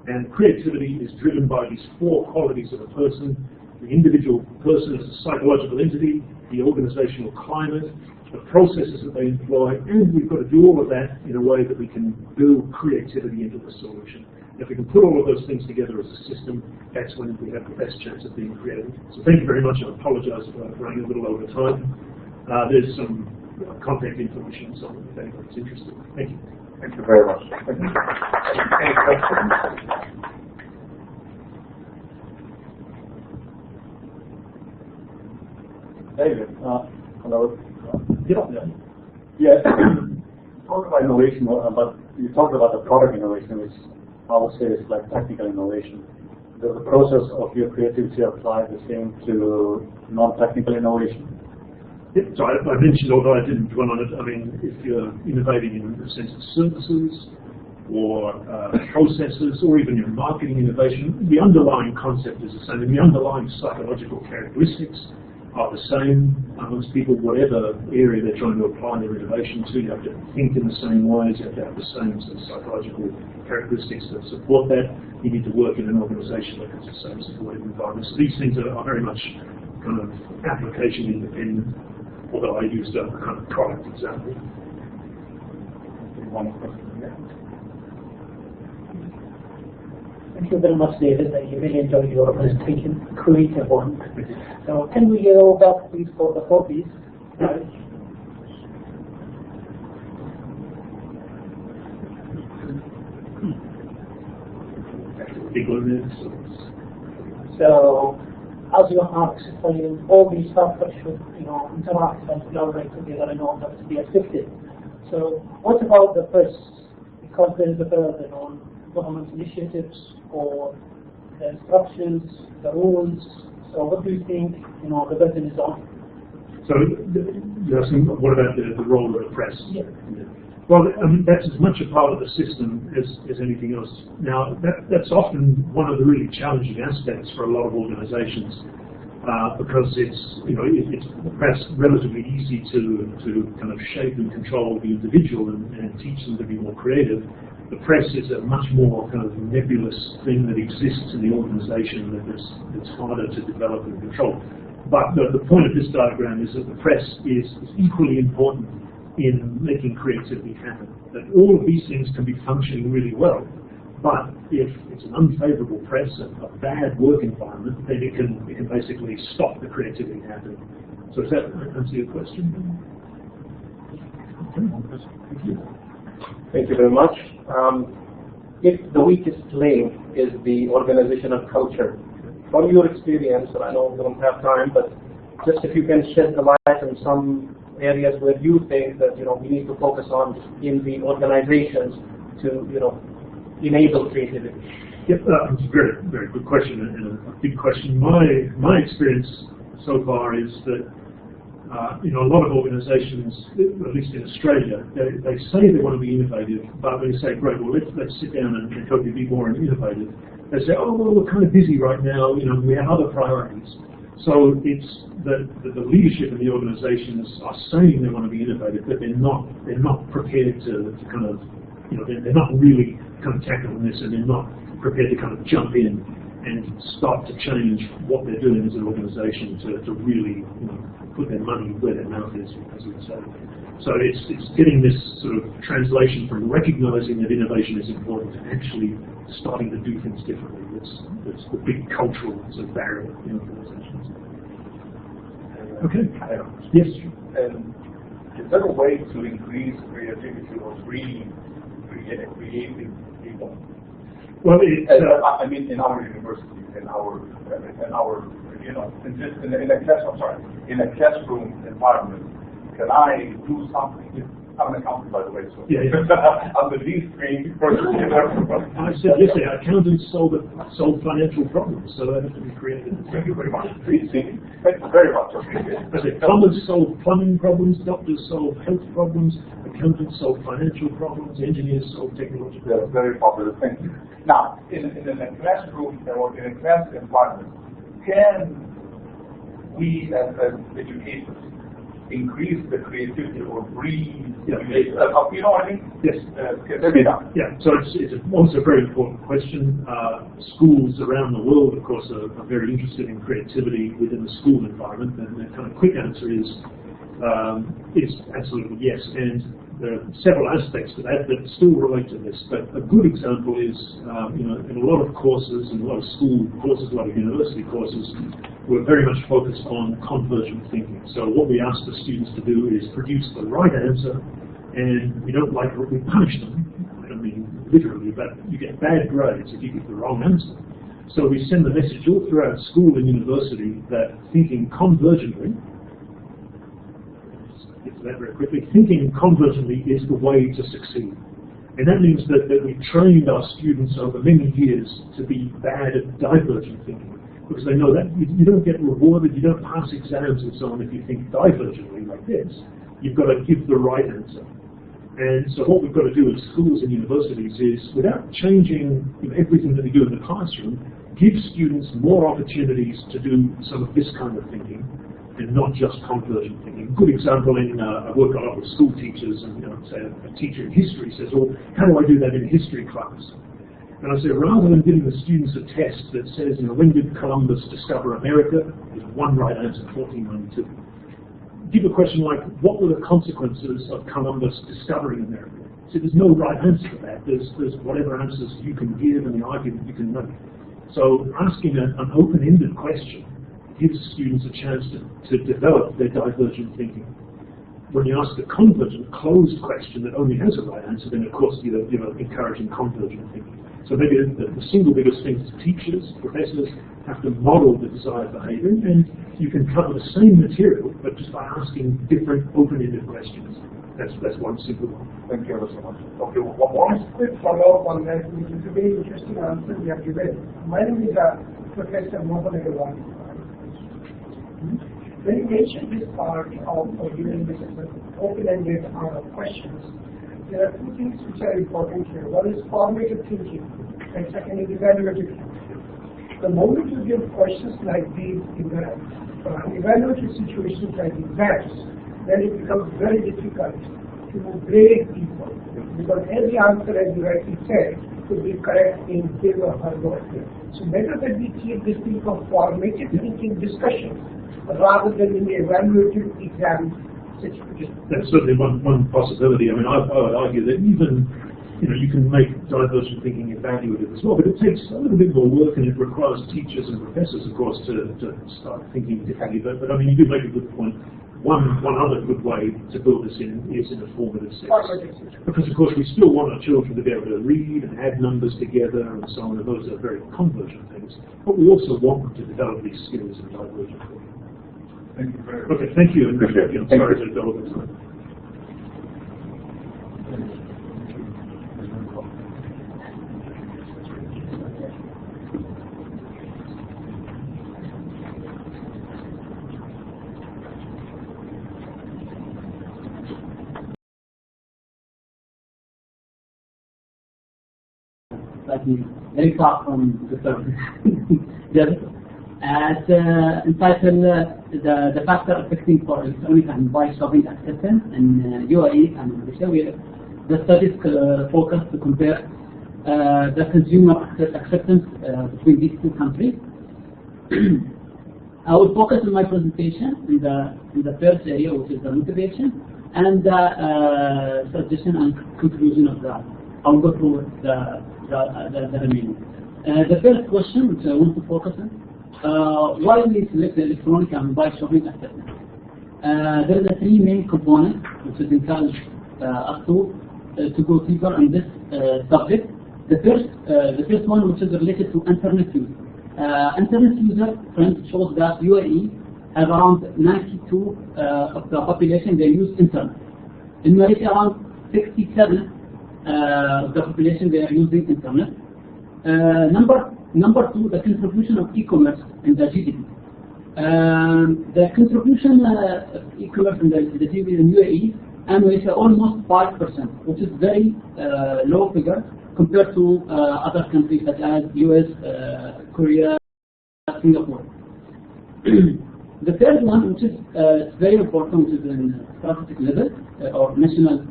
and creativity is driven by these four qualities of a person: the individual person as a psychological entity, the organizational climate, the processes that they employ, and we've got to do all of that in a way that we can build creativity into the solution. If we can put all of those things together as a system, that's when we have the best chance of being creative. So thank you very much. I apologize for running a little over time. There's some contact information on something if anybody's interested. Thank you. Thank you very much. Thank you. Any questions? David, hello. Yeah. Yeah, you talked about innovation, but you talked about the product innovation, which I would say is like technical innovation. Does the process of your creativity apply the same to non-technical innovation? Yep. So I mentioned, although I didn't dwell on it, I mean, if you're innovating in the sense of services or processes or even your marketing innovation, the underlying concept is the same, and the underlying psychological characteristics are the same amongst people, whatever area they're trying to apply their innovation to. You have to think in the same ways, you have to have the same sort of psychological characteristics that support that. You need to work in an organization that has the same supportive environment. So these things are very much kind of application independent, although I used a kind of product example. One question. Yeah. Thank you very much, David. I really enjoyed your presentation, creative one. So can we go back please for the copies? So as you have explained, all these factors should, interact and collaborate together in order to be effective. So what about the press? Because there is a burden on government initiatives or the instructions, the rules. So what do you think, the burden is on? So you're asking, what about the role of the press? Yeah. Well, I mean, that's as much a part of the system as anything else. Now, that's often one of the really challenging aspects for a lot of organizations, because it's perhaps relatively easy to kind of shape and control the individual and teach them to be more creative. The press is a much more kind of nebulous thing that exists in the organization that's harder to develop and control. But the point of this diagram is that the press is equally important in making creativity happen. That all of these things can be functioning really well, but if it's an unfavorable press, a bad work environment, then it can basically stop the creativity happening. So does that answer your question? Thank you. Thank you very much. If the weakest link is the organizational culture, from your experience, and I know we don't have time, but just if you can shed the light on some areas where you think that we need to focus on in the organizations to enable creativity. Yep, that's a very, very good question and a big question. My experience so far is that a lot of organizations, at least in Australia, they say they want to be innovative, but when you say, great, well, let's sit down and help you be more innovative, they say, oh, well, we're kind of busy right now, we have other priorities. So it's that the leadership in the organizations are saying they want to be innovative, but they're not prepared to kind of, they're not really kind of tackling this, and they're not prepared to kind of jump in and start to change what they're doing as an organization to really put their money where their mouth is, as we say. So it's getting this sort of translation from recognizing that innovation is important to actually starting to do things differently. That's the big cultural sort of barrier in organizations. Okay. Yes. And is there a way to increase creativity or creative people? Well, it's, I mean, in our university, in our in a classroom environment, can I do something? I'm an accountant, by the way, so yeah. I'm the least creative person in everyone. I said yesterday, accountants solve financial problems, so they have to be creative. Thank you very much. Thank you very much. I said, plumbers solve plumbing problems, doctors solve health problems, accountants solve financial problems, engineers solve technological problems. That's very popular. Thank you. Now, in a classroom or in a class environment, can we as educators increase the creativity or breathe? Yeah. You know what I mean? Yes. Can that be done? Yeah, so it's also a very important question. Schools around the world, of course, are very interested in creativity within the school environment, and the kind of quick answer is is absolutely yes, and there are several aspects to that that still relate to this. But a good example is, in a lot of courses, in a lot of school courses, a lot of university courses, we're very much focused on convergent thinking. So what we ask the students to do is produce the right answer, and we don't like it, we punish them. I don't mean literally, but you get bad grades if you get the wrong answer. So we send the message all throughout school and university that thinking convergently, get to that very quickly, thinking convergently is the way to succeed. And that means that we trained our students over many years to be bad at divergent thinking, because they know that you don't get rewarded, you don't pass exams and so on if you think divergently like this. You've got to give the right answer. And so what we've got to do in schools and universities is, without changing everything that we do in the classroom, give students more opportunities to do some of this kind of thinking, and not just convergent thinking. A good example, I work a lot with school teachers, and say a teacher in history says, well, how do I do that in a history class? And I say, rather than giving the students a test that says, when did Columbus discover America? There's one right answer, 1492. Give a question like, what were the consequences of Columbus discovering America? So there's no right answer to that. There's whatever answers you can give and the argument you can make. So asking an open-ended question gives students a chance to develop their divergent thinking. When you ask a convergent, closed question that only has a right answer, then of course you're encouraging convergent thinking. So maybe the single biggest thing is teachers, professors have to model the desired behavior, and you can cover the same material, but just by asking different open-ended questions. That's one simple one. Thank you ever so much. Okay, one more. Just quick follow-up on that, which is a very interesting answer you have given. My name is Professor Mohan Agarwal. When you mentioned this part of giving this open-ended questions, there are two things which are important here. One is formative thinking, and second is evaluative thinking. The moment you give questions like these in the evaluative situations like exams, then it becomes very difficult to grade people, because every answer, as you rightly said, could be correct in his or her work. So better that we keep this thing of formative thinking discussions rather than in the evaluative exam situation. That's certainly one possibility. I mean, I would argue that even you can make divergent thinking evaluative as well, but it takes a little bit more work, and it requires teachers and professors, of course, to start thinking differently. But I mean, you do make a good point. One other good way to build this in is in a formative sense. Because, of course, we still want our children to be able to read and add numbers together and so on, and those are very convergent things. But we also want them to develop these skills in divergent thinking. Thank you very much. Okay, thank you. And Appreciate it. I'm sorry to go over time. Very far from the surface. As entitled the factor affecting for electronic and buy shopping acceptance in UAE and Malaysia, the studies focus to compare the consumer acceptance between these two countries. I will focus in my presentation in the first area, which is the motivation, and the suggestion and conclusion of that. I will go through the remaining. The first question, which I want to focus on, why we select the electronic and mobile shopping acceptance. There are three main components which is encourage us to go deeper on this subject. The first one, which is related to internet use. Internet user trend shows that UAE have around 92 of the population they use internet. In Malaysia, around 67 of the population they are using internet. Number two, the contribution of e-commerce in the GDP. The contribution of e-commerce in the GDP in UAE and Malaysia almost 5%, which is very low figure compared to other countries such as US, Korea, Singapore. The third one, which is very important, which is in strategic level or national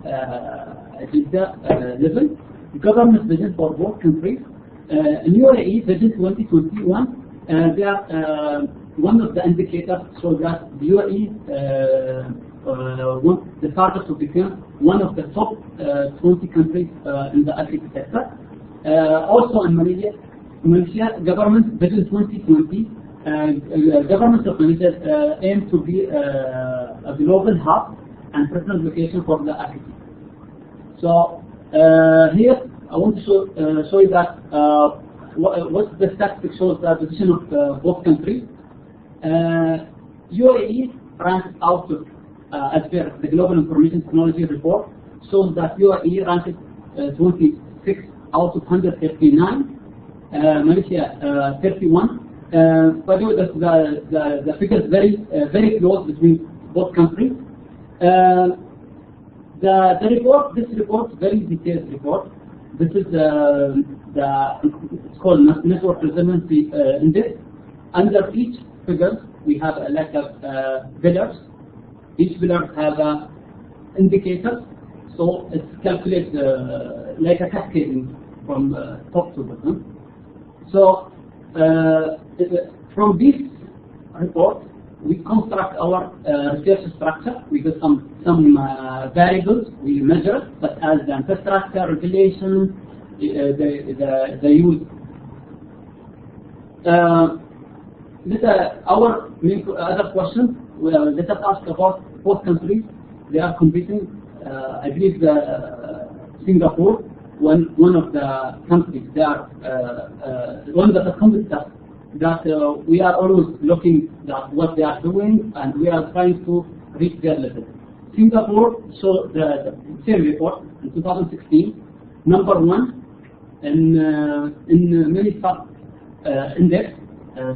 agenda level, government vision for both countries. In UAE, Vision 2021, they are one of the indicators shows that the UAE the target to become one of the top 20 countries in the agri sector. Also in Malaysia government vision 2020, government of Malaysia aim to be a global hub and preferred location for the agri. So here I want to show you that what the statistics shows the position of both countries. UAE ranks out of, as per the Global Information Technology Report, shows that UAE ranked 26 out of 139, Malaysia 31. By the way, the figures very close between both countries. The report, this report, very detailed report. This is it's called Network Resiliency Index. Under each figure, we have like pillars. Each pillar has indicators, so it's calculated like a cascading from top to bottom. So from this report, we construct our research structure. We get some variables we measure, such as the infrastructure, regulation, the use. Our main other question. Let us ask about both countries. They are competing. I believe Singapore, one of the countries. They are one of the countries that we are always looking at what they are doing, and we are trying to reach their level. Singapore showed the same report in 2016, number one in many sub index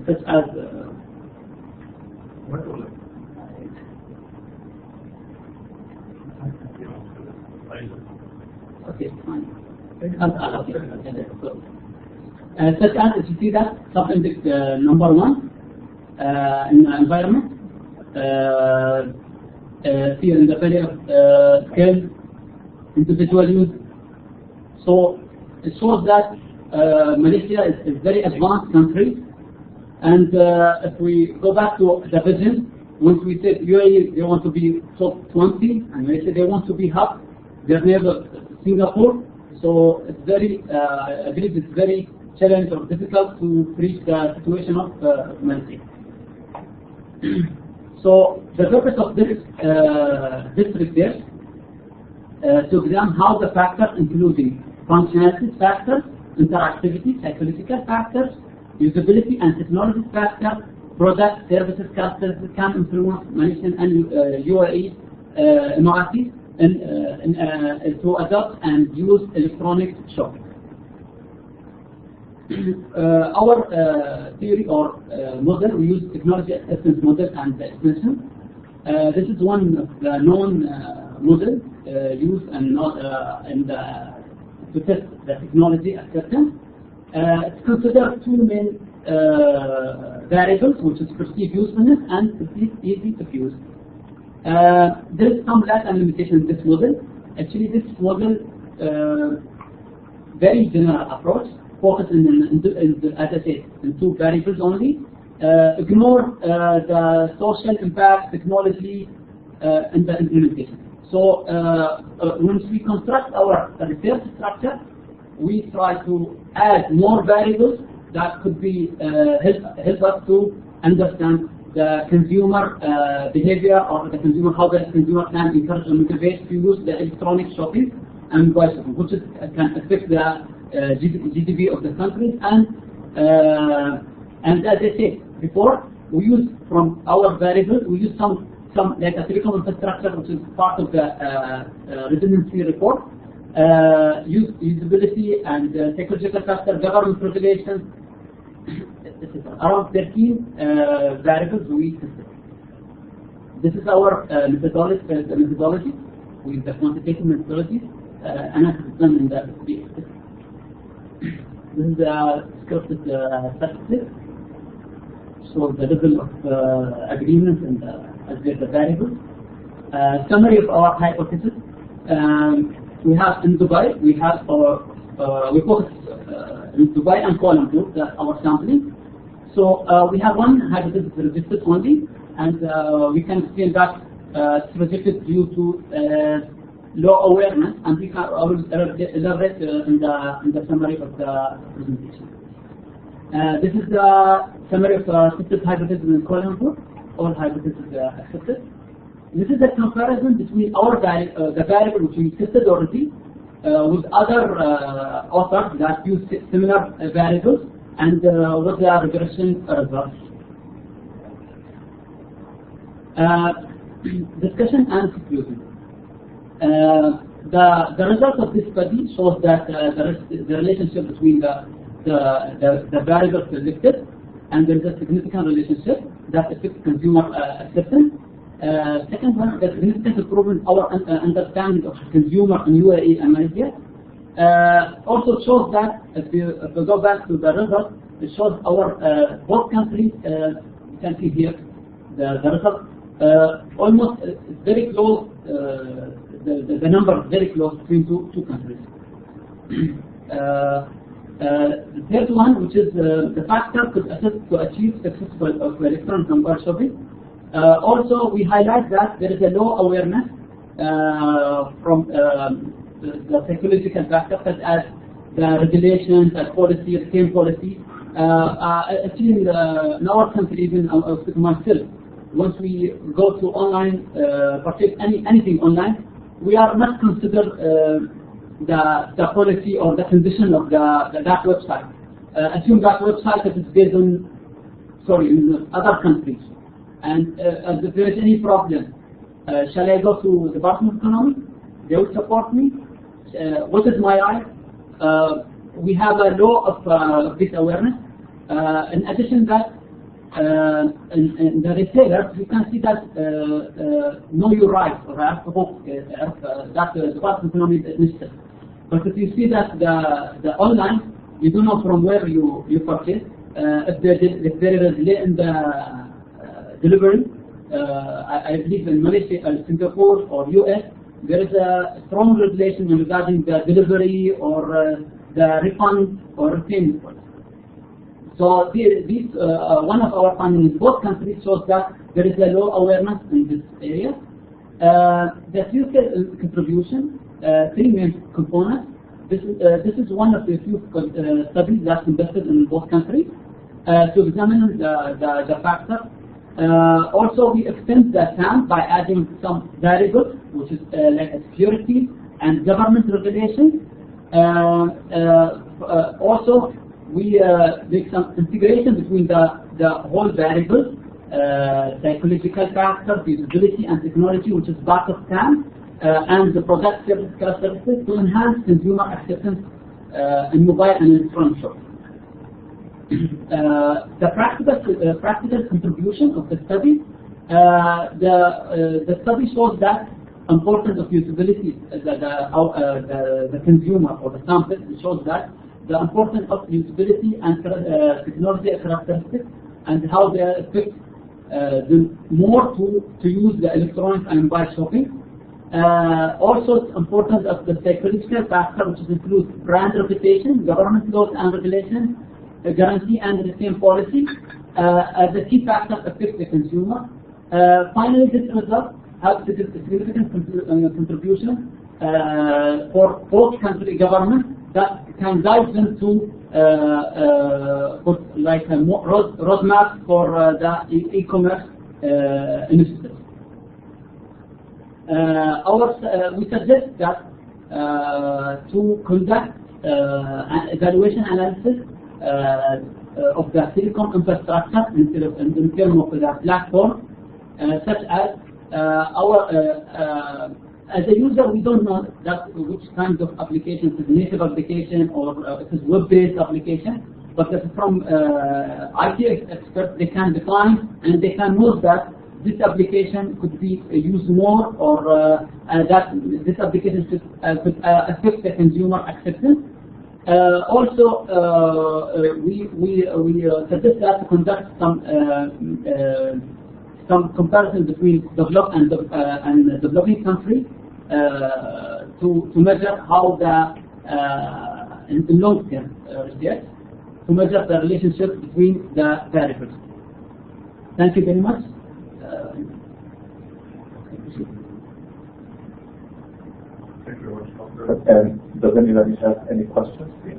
such as. Okay, fine. Such as, if you see that, sub-index number one in the environment, here in the value of scale, individual use. So it shows that Malaysia is a very advanced country, and if we go back to the vision, once we said UAE, they want to be top 20, and Malaysia, they want to be hub, their neighbor Singapore. So it's very, I believe it's very challenging or difficult to reach the situation of Malaysia. So the purpose of this research to examine how the factors, including functionality factors, interactivity, psychological factors, usability and technology factors, product services factors can influence Malaysian and UAE Emiratis to adopt and use electronic shopping. Our theory or model, we use technology assistance model and extension. This is one of the known models used to test the technology acceptance. It's considered two main variables, which is perceived usefulness and perceived ease of use. There is some lack and limitation in this model. Actually, this model, very general approach, focusing as I said, in two variables only. Ignore the social impact, technology, and the implementation. So once we construct our research structure, we try to add more variables that could be help us to understand the consumer behavior, or the consumer, how the consumer can encourage or motivate to use the electronic shopping and buy shopping, which can affect the GDP of the country. And as I said before, we use from our variables, we use some like a telecom infrastructure, which is part of the resiliency report, usability and psychological factor, government regulations, around 13 variables we tested. This is our methodology with the quantitative methodology, analysis done in the PX. This is the scripted statistics. So the level of agreement and the variables. Summary of our hypothesis. We have in Dubai, we have our, we focus in Dubai and Kuala Lumpur, that's our sampling. So we have one hypothesis registered only, and we can explain that it's rejected due to low awareness, and I will elaborate in the summary of the presentation. This is the summary of accepted hypothesis in Kuala Lumpur. All hypotheses accepted. This is a comparison between the variable which we tested already with other authors that use similar variables, and what the regression results. Discussion and conclusion. The result of this study shows that the relationship between the variables selected, and there is a significant relationship that affects consumer acceptance. Second one, the significant improvement in our understanding of consumer in UAE and Malaysia. Also shows that if we go back to the result, it shows our both countries. You can see here the result almost very close. The number is very close between two countries. The third one, which is the factor could assist to achieve successful electronic number shopping. Also, we highlight that there is a low awareness from the psychological factors such as the regulations, the policy, the same policy. Actually, in our country, even myself, once we go to online, purchase anything online, we are not considered the policy or the condition of that website. Assume that website that is based on, in other countries. And if there is any problem, shall I go to the Department of Economy? They will support me. What is my right? We have a law of this awareness. In addition to that, in the retailers, you can see that know your rights, or that the Department of Economy is administered. But if you see that the online, you don't know from where you purchase. If there is delay in the delivery, I believe in Malaysia, Singapore, or US, there is a strong regulation regarding the delivery or the refund or repayment. So these one of our findings in both countries shows that there is a low awareness in this area. The future contribution, three main components. This is one of the few studies that's conducted in both countries to examine the factor. Also, we extend the SAM by adding some variables, which is like security and government regulations. Also, we make some integration between the whole variables, psychological factors, usability, and technology, which is part of SAM, and the product service characteristics to enhance consumer acceptance in mobile and electronic shopping. The practical contribution of the study. The study shows that importance of usability, the consumer or the sample shows that the importance of usability and technology characteristics and how they affect the more to use the electronic and mobile shopping. Also, it's important of the psychological factor, which includes brand reputation, government laws and regulations, the guarantee and retain policy, as a key factor affect the consumer. Finally, this result has significant contribution for both country governments that can guide them to put like a roadmap for the e-commerce initiative. We suggest that to conduct an evaluation analysis of the telecom infrastructure in terms of the platform, such as as a user, we don't know that which kind of application is native application or it is web-based application. But from IT experts, they can define and they can know that this application could be used more, or that this application could affect the consumer acceptance. Also, we suggest that to conduct some comparison between developed and developing countries to measure how in long term research to measure the relationship between the variables. Thank you very much. Thank you very much, Doctor. And does anybody have any questions, please?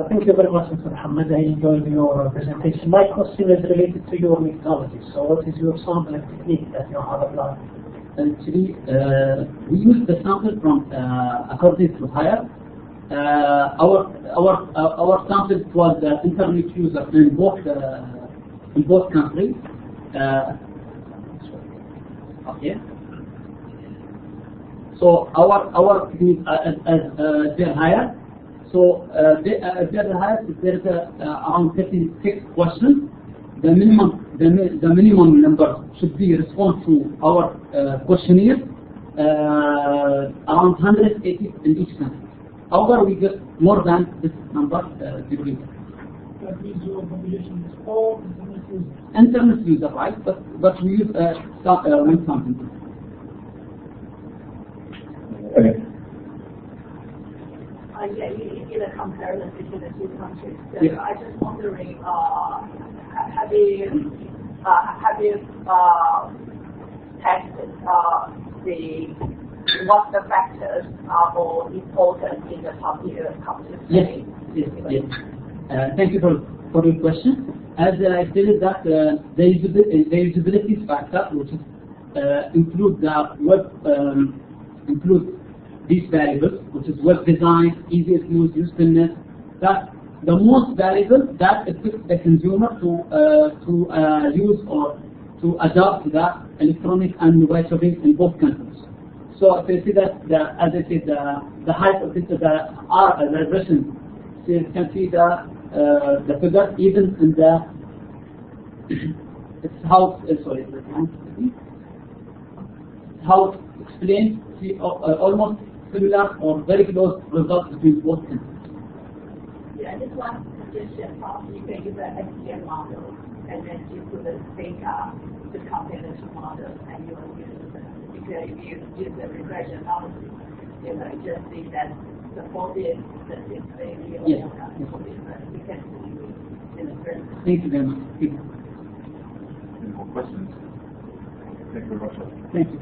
Thank you very much, Mr. Mohammed. I enjoyed your presentation. My question is related to your methodology. So what is your sampling technique that you have applied? Actually, we use the sample from according to hire. Our sample was internet user in both countries. Okay. So our technique as their hire. So their hire there is around 36 questions. The minimum number should be respond to our questionnaire around 180 in each country. However, we get more than this number degree. That means your population is all Internet user, right? But we use one something. Yeah, you did a comparison between the two countries. So Yeah. I just wondering, have you tested what the factors are more important in the popular culture? Yes. Thank you for your question. As I stated that the usability factor, which is include the web, include these variables, which is web design, easy to use, usefulness. That the most variable that affects the consumer to use or to adapt to the electronic and mobile shopping in both countries. So if you see that, as I said, the height of this, the version, so you can see the figure even in the it's how how explained see almost similar or very close results between both countries. Yeah, just one suggestion. You can use an SDN model and then you put the data to compare the two models and you will use because if you use the regression analysis, you just see that the folded the same maybe or Yes. you can in the first. Thank you very much. Any more questions? Thank you very much. Thank you.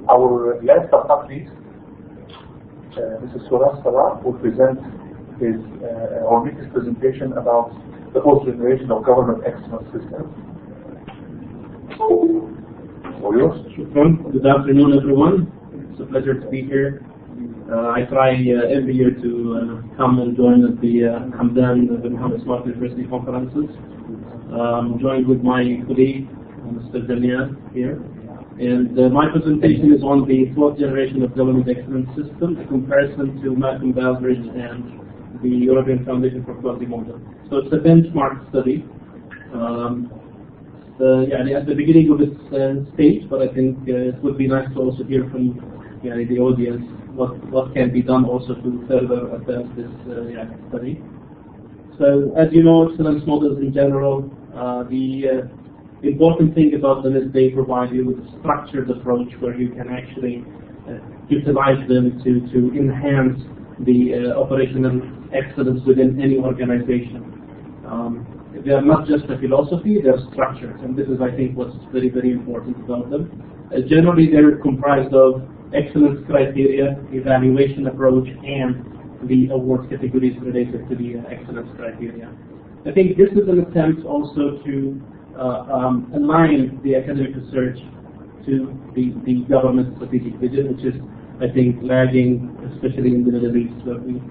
Our last but not least, Mr. Suraj Salah will present his or make his presentation about the fourth generation of government excellence system. All yours. Good afternoon, everyone. It's a pleasure to be here I try every year to come and join at the Hamdan, the Mohammed Smart University conferences. Joined with my colleague, Mr. Daniel here. And my presentation is on the fourth generation of government excellence system, a comparison to Malcolm Baldrige and the European Foundation for Quality model. So it's a benchmark study. At the beginning of its stage, but I think it would be nice to also hear from the audience what can be done also to further advance this study. So as you know, excellence models in general, the important thing about them is they provide you with a structured approach where you can actually utilize them to enhance the operational excellence within any organization. They are not just a philosophy, they are structured, and this is, I think, what's very, very important about them. Generally, they're comprised of excellence criteria, evaluation approach, and the award categories related to the excellence criteria. I think this is an attempt also to align the academic research to the government strategic vision, which is, I think, lagging, especially in the Middle East, where we,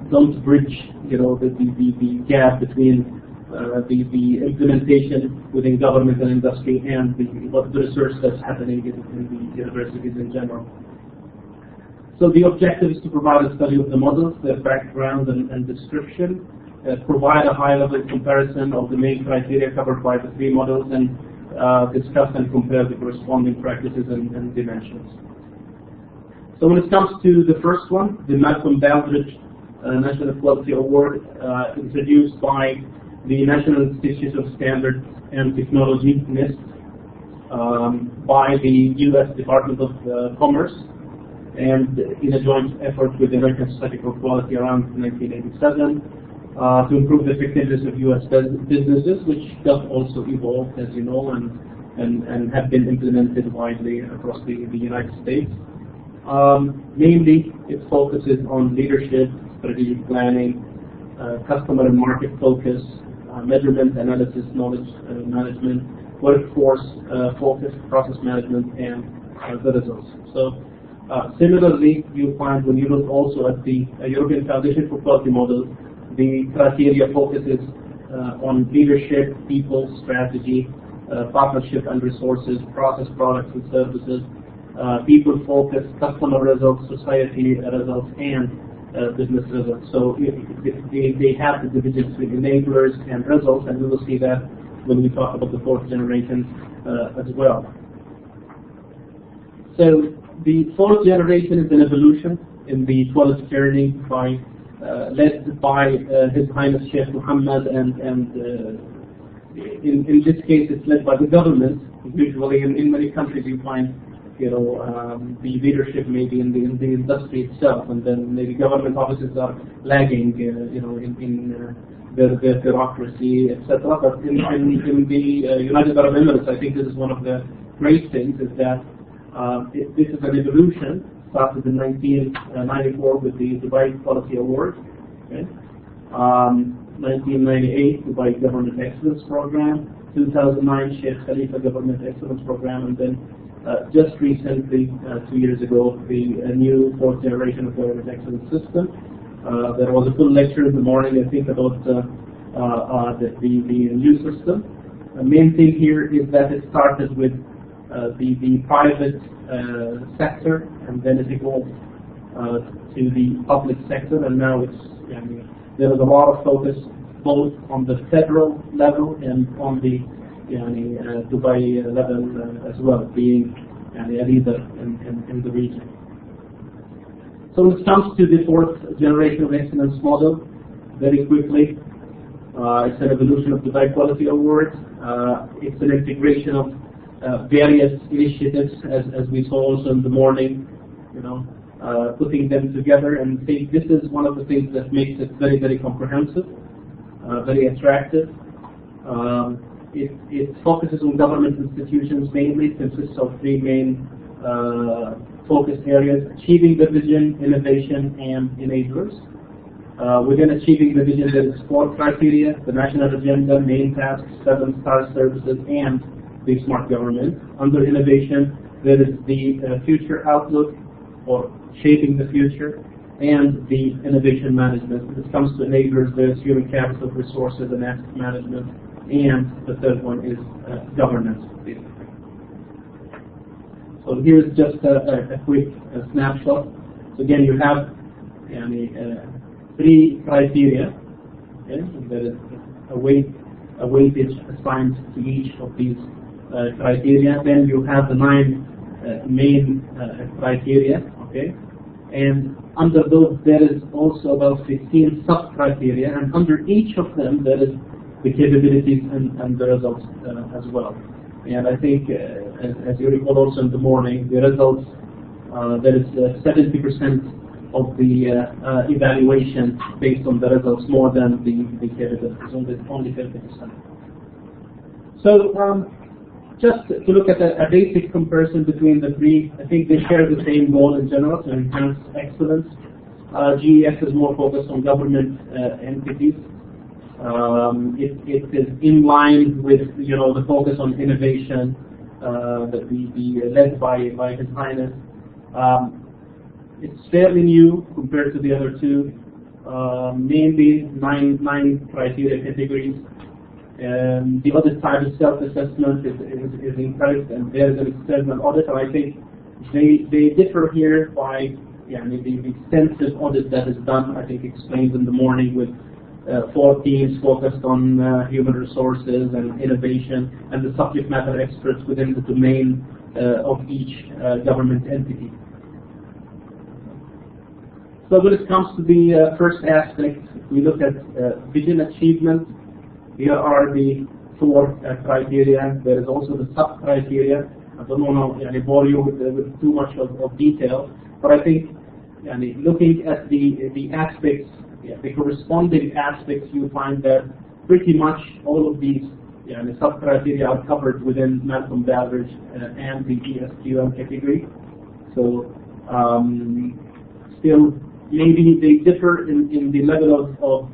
don't bridge, the gap between the implementation within government and industry and the research that's happening in the universities in general. So the objective is to provide a study of the models, their background and description, provide a high-level comparison of the main criteria covered by the three models, and discuss and compare the corresponding practices and dimensions. So when it comes to the first one, the Malcolm Baldrige National Quality Award, introduced by the National Institute of Standards and Technology, NIST, by the U.S. Department of Commerce, and in a joint effort with the American Society for Quality around 1987, to improve the effectiveness of U.S. businesses, which does also evolve, as you know, and have been implemented widely across the United States. Mainly, it focuses on leadership, strategic planning, customer and market focus, measurement, analysis, knowledge management, workforce focus, process management, and the results. So, similarly, you find when you look also at the European Foundation for Quality model, the criteria focuses on leadership, people, strategy, partnership and resources, process, products and services, people focus, customer results, society results, and business results. So they have the division between enablers and results, and we will see that when we talk about the fourth generation as well. So the fourth generation is an evolution in the 12th journey led by His Highness Sheikh Mohammed, and in this case it's led by the government. Usually in many countries you find the leadership maybe in the industry itself, and then maybe government offices are lagging in their bureaucracy, etc. But in the United Arab Emirates, I think this is one of the great things, is that this is an evolution. Started in 1994 with the Dubai Quality Award, 1998 Dubai Government Excellence Program, 2009 Sheikh Khalifa Government Excellence Program, and then just recently, 2 years ago, the new fourth generation of Government Excellence System. There was a full lecture in the morning, I think, about the new system. The main thing here is that it started with the private sector, and then it evolved to the public sector, and now there is a lot of focus both on the federal level and on the Dubai level as well, being a leader in the region. So when it comes to the fourth generation of excellence model, very quickly, it's an evolution of the Dubai Quality Award. It's an integration of various initiatives, as we saw also in the morning, putting them together, and think this is one of the things that makes it very, very comprehensive, very attractive. It focuses on government institutions mainly, consists of three main focus areas: achieving the vision, innovation, and enablers. Within achieving the vision, there is 4 criteria: the national agenda, main tasks, 7-star services, and the smart government. Under innovation, there is the future outlook, for shaping the future, and the innovation management. When it comes to enablers, there's human capital, resources, and asset management, and the third one is governance. So here's just a quick snapshot. So again, you have three criteria. Okay? There is a weightage assigned to each of these criteria. Then you have the 9 main criteria. Okay, and under those there is also about 15 sub-criteria, and under each of them there is the capabilities and the results as well. And I think, as you recall also in the morning, the results, there is 70% of the evaluation based on the results more than the capabilities, only 30%. So just to look at a basic comparison between the three, I think they share the same goal in general, to enhance excellence. GES is more focused on government entities. It is in line with the focus on innovation that we led by His Highness. It's fairly new compared to the other two, mainly nine criteria categories. The audit side of self-assessment is encouraged, and there is an external audit. And I think they differ here by the extensive audit that is done. I think explained in the morning with 4 teams focused on human resources and innovation, and the subject matter experts within the domain of each government entity. So when it comes to the first aspect, we look at vision achievement. Here are the 4 criteria. There is also the sub-criteria. I don't want to bore you with too much of detail, but I think looking at the aspects, the corresponding aspects, you find that pretty much all of these the sub-criteria are covered within Malcolm Beveridge and the ESQM category. So still, maybe they differ in the level of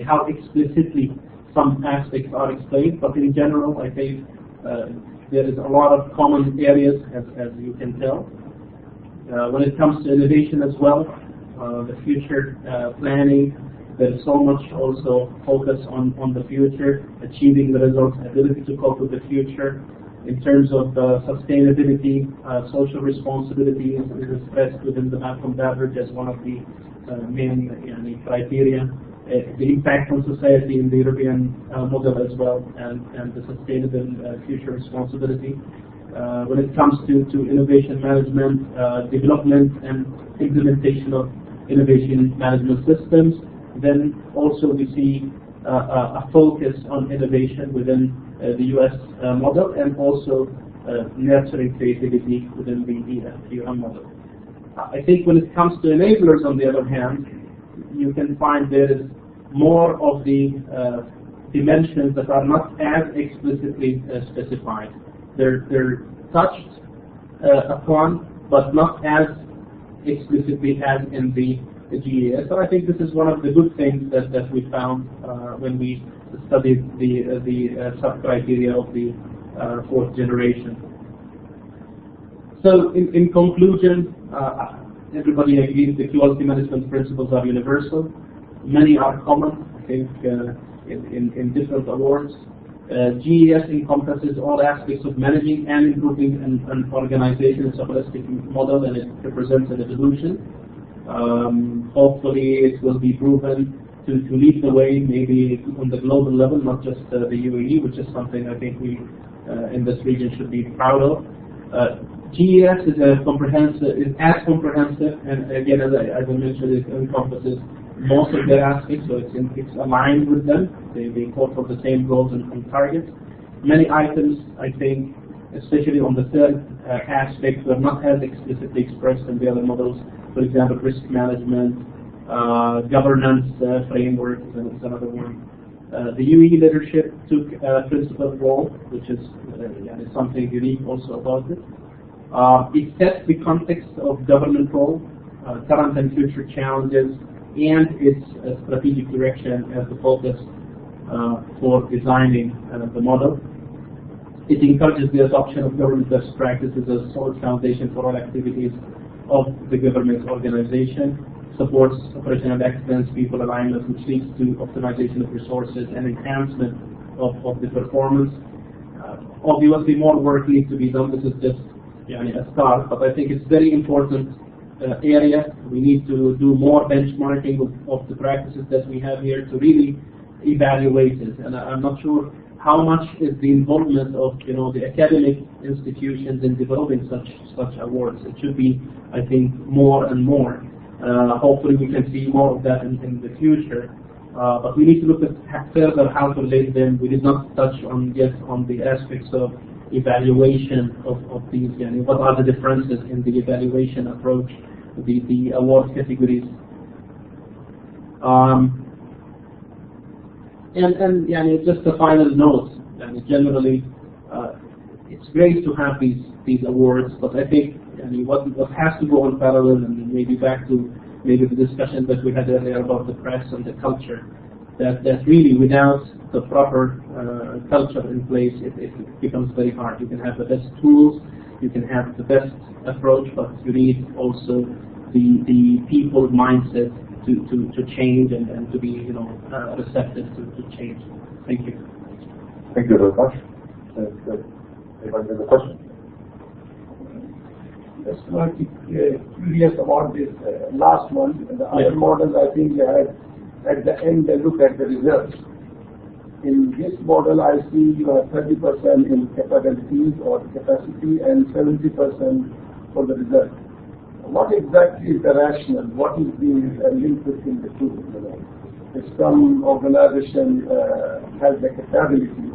how explicitly some aspects are explained, but in general, I think there is a lot of common areas, as you can tell. When it comes to innovation as well, the future planning, there is so much also focus on the future, achieving the results, ability to cope with the future. In terms of sustainability, social responsibility is expressed within the Malcolm Beveridge as one of the main criteria. The impact on society in the European model as well, and the sustainable future responsibility. When it comes to innovation management, development and implementation of innovation management systems, then also we see a focus on innovation within the US model, and also nurturing creativity within the ESQM model. I think when it comes to enablers, on the other hand, you can find there is more of the dimensions that are not as explicitly specified. They're touched upon, but not as explicitly as in the GES. So I think this is one of the good things that we found when we studied the sub-criteria of the 4th generation. So in conclusion, everybody agrees the quality management principles are universal. Many are common, I think, in different awards. GES encompasses all aspects of managing and improving an organization. It's a holistic model, and it represents an evolution. Hopefully it will be proven to lead the way, maybe on the global level, not just the UAE, which is something I think we in this region should be proud of. GES is as comprehensive, and again, as I mentioned, it encompasses most of their aspects, so it's aligned with them. They call for the same goals and targets. Many items, I think, especially on the third aspect, were not as explicitly expressed in the other models. For example, risk management, governance framework is another one. The UAE leadership took a principal role, which is something unique also about it. It sets the context of government role, current and future challenges, and its strategic direction as the focus for designing the model. It encourages the adoption of government best practices as a solid foundation for all activities of the government organization, supports operational excellence, people alignment, which leads to optimization of resources and enhancement of the performance. Obviously, more work needs to be done. This is just a start, but I think it's very important area. We need to do more benchmarking of the practices that we have here to really evaluate it. And I'm not sure how much is the involvement of the academic institutions in developing such awards. It should be, I think, more and more. Hopefully, we can see more of that in the future. But we need to look at further how to relate them. We did not touch on yet on the aspects of evaluation of these. What are the differences in the evaluation approach, the award categories? And just a final note. Generally, it's great to have these awards, but I think what has to go in parallel, and maybe back to the discussion that we had earlier about the press and the culture, that really without the proper culture in place, it becomes very hard. You can have the best tools, you can have the best approach, but you need also the people mindset to change and to be receptive to change. Thank you. Thank you very much. Anybody has a question? Just curious about this last one. The other models, I think you had at the end they look at the results. In this model, I see you have 30% in capabilities or capacity and 70% for the result. What exactly is the rationale? What is the link between the two? If some organization has the capability,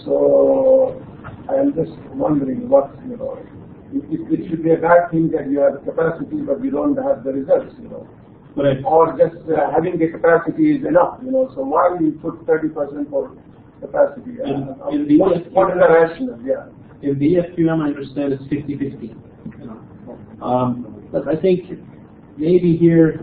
so I am just wondering what it should be a bad thing that you have the capacity but you don't have the results, Right. Or just having the capacity is enough, So why you put 30% for capacity? What is the rationale? Yeah. In the EFQM, I understand it's 50-50. But I think maybe here,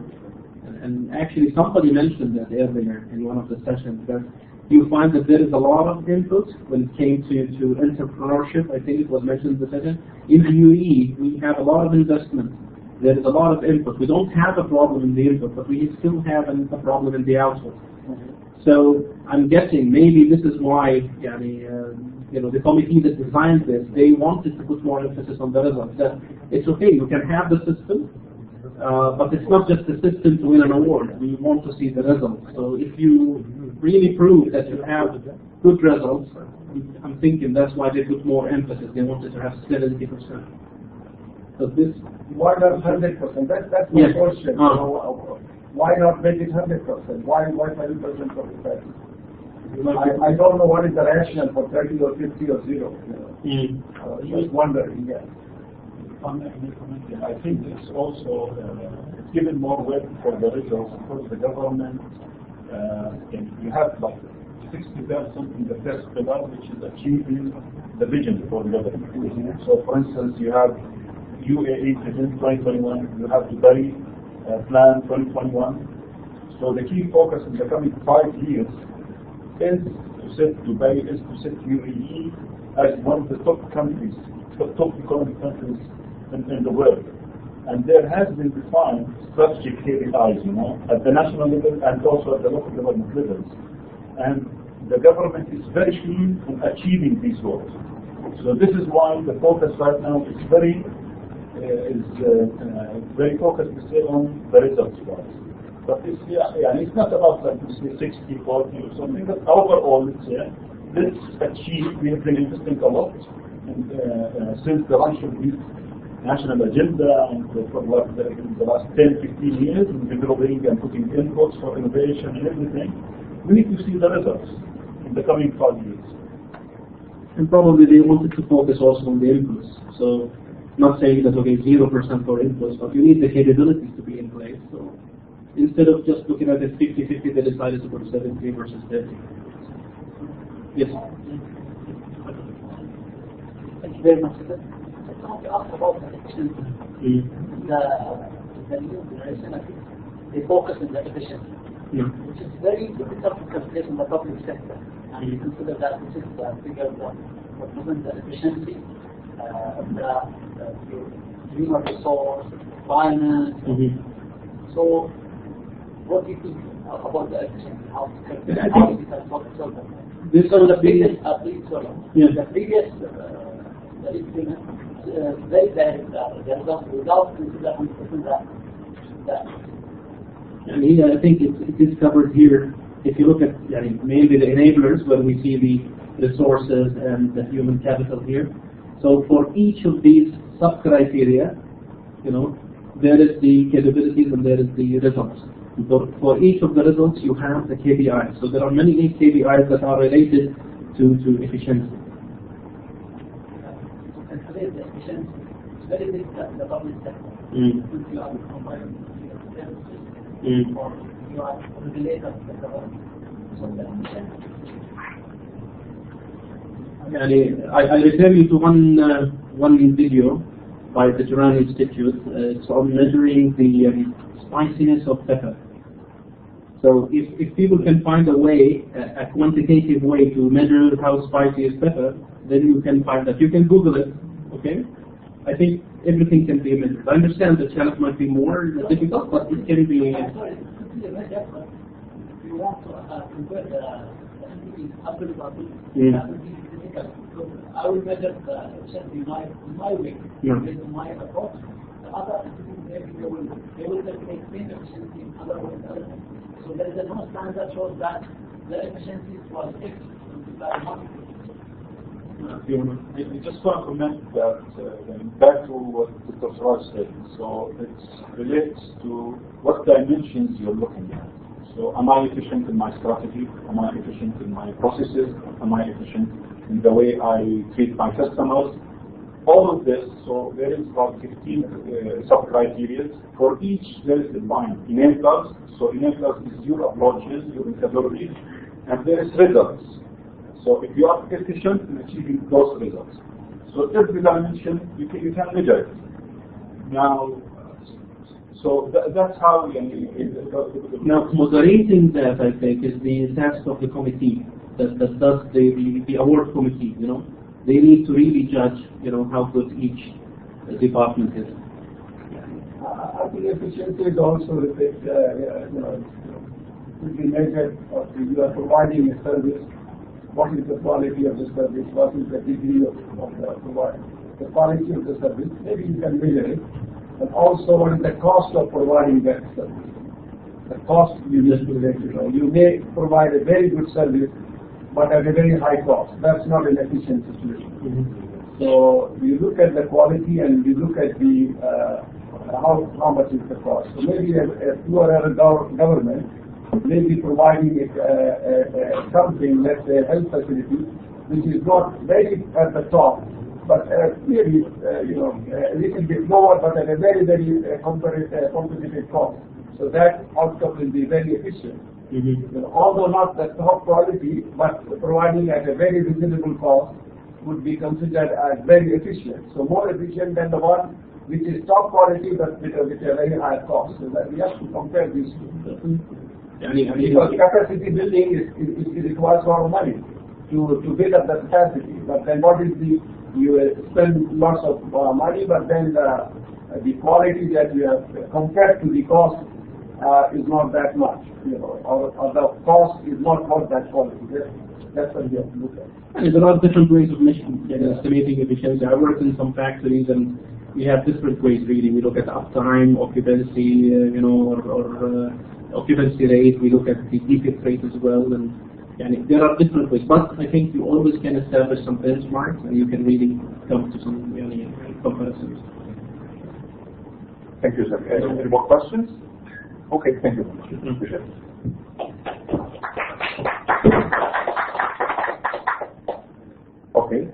and actually somebody mentioned that earlier in one of the sessions, that you find that there is a lot of input when it came to entrepreneurship. I think it was mentioned in the session. In the UAE, we have a lot of investment. There is a lot of input. We don't have a problem in the input, but we still have a problem in the output. So I'm guessing maybe this is why the committee that designed this, they wanted to put more emphasis on the results. That it's okay, you can have the system, but it's not just the system to win an award. We want to see the results. So if you really prove that you have good results, I'm thinking that's why they put more emphasis. They wanted to have 70%. So this. Why not 100%? That's my question. Why not make it 100%? Why 30% for the best? I don't know what is the rationale for 30 or 50 or 0. Just wondering, I think it's also it's given more weight for the results. Of course, the government, you have like 60% in the first pillar, which is achieving the vision for the government. So, for instance, you have UAE Vision 2021, you have Dubai Plan 2021. So the key focus in the coming 5 years is to set Dubai, is to set UAE as one of the top countries, top economic countries in the world. And there has been defined strategic KPIs, at the national level and also at the local government levels. And the government is very keen on achieving these goals. So this is why the focus right now is very focused to say on the results wise. But it's not about like 60, 40 or something, but overall let's achieve. We have been investing a lot since the launch of this national agenda and for the last 10-15 years in developing and putting inputs for innovation and everything. We need to see the results in the coming 5 years. And probably they wanted to focus also on the inputs. So not saying that, okay, 0% for inputs, but you need the capabilities to be in place. So instead of just looking at it 50-50, they decided to put 70 versus 30. Yes? Thank you very much. I want to ask about the efficiency. The new generation, I think, they focus on the efficiency, which is very difficult to calculate in the public sector. And you consider that this is the figure that represents the efficiency of the human resource, finance. So, what do you think about the efficiency? How it has worked so far? This So is the the previous, Yeah. the previous experiment, very bad. The result without considering 100% that. And here, I think it is covered here. If you look at mainly the enablers, where we see the resources and the human capital here. So for each of these sub-criteria, there is the capabilities and there is the results. For each of the results, you have the KPIs. So there are many KPIs that are related to efficiency. And today the efficiency is very big in the public sector. If you are combining or you are regulated of the government. So the efficiency. I refer you to one video by the Turan Institute. It's on measuring the spiciness of pepper. So if people can find a way, a quantitative way to measure how spicy is pepper, then you can find that. You can Google it, okay? I think everything can be measured. I understand the challenge might be more difficult, but it can be. Sorry, if you want to compare the entities absolute value, that would be difficult. So I will measure the efficiency in my way, based on my approach. The other entities, they will calculate same efficiency in other ways. So there is a no standard that shows that the efficiency was X. I just want to comment that back to what Dr. Siraj said. So it relates to what dimensions you're looking at. So am I efficient in my strategy? Am I efficient in my processes? Am I efficient in the way I treat my customers? All of this, so there is about 15 sub-criteria. For each, there is defined enablers. So enablers is your approaches, your methodologies, and there is results. So if you are efficient in achieving those results, so every dimension you can measure it. Now, so that's how. Now, moderating that, I think, is the task of the committee that does the award committee. They need to really judge, how good each department is. I think efficiency is also to be measured. If you are providing a service, what is the quality of the service? What is the degree of the quality of the service? Maybe you can measure it. And also, what is the cost of providing that service? The cost you need to measure. You may provide a very good service, but at a very high cost. That's not an efficient situation. So you look at the quality and you look at the how much is the cost. So maybe if you are a government, maybe providing something, let's say a health facility, which is not very at the top, but maybe a little bit lower, but at a very, very competitive cost. So that outcome will be very efficient. Although not the top quality, but providing at a very reasonable cost would be considered as very efficient. So more efficient than the one which is top quality but with a very high cost. So that we have to compare these two. Because capacity building it requires a lot of money to build up the capacity. But then what is you spend lots of money, but then the quality that you have compared to the cost is not that much, or the cost is not worth that quality. That's what you have to look at. And there are different ways of measuring estimating efficiency. I worked in some factories and we have different ways really. We look at uptime, occupancy, or occupancy rate. We look at the defect rate as well, and there are different ways. But I think you always can establish some benchmarks, and you can really come to some comparisons. Thank you, sir. Any more questions? Okay, thank you. Appreciate it. Okay.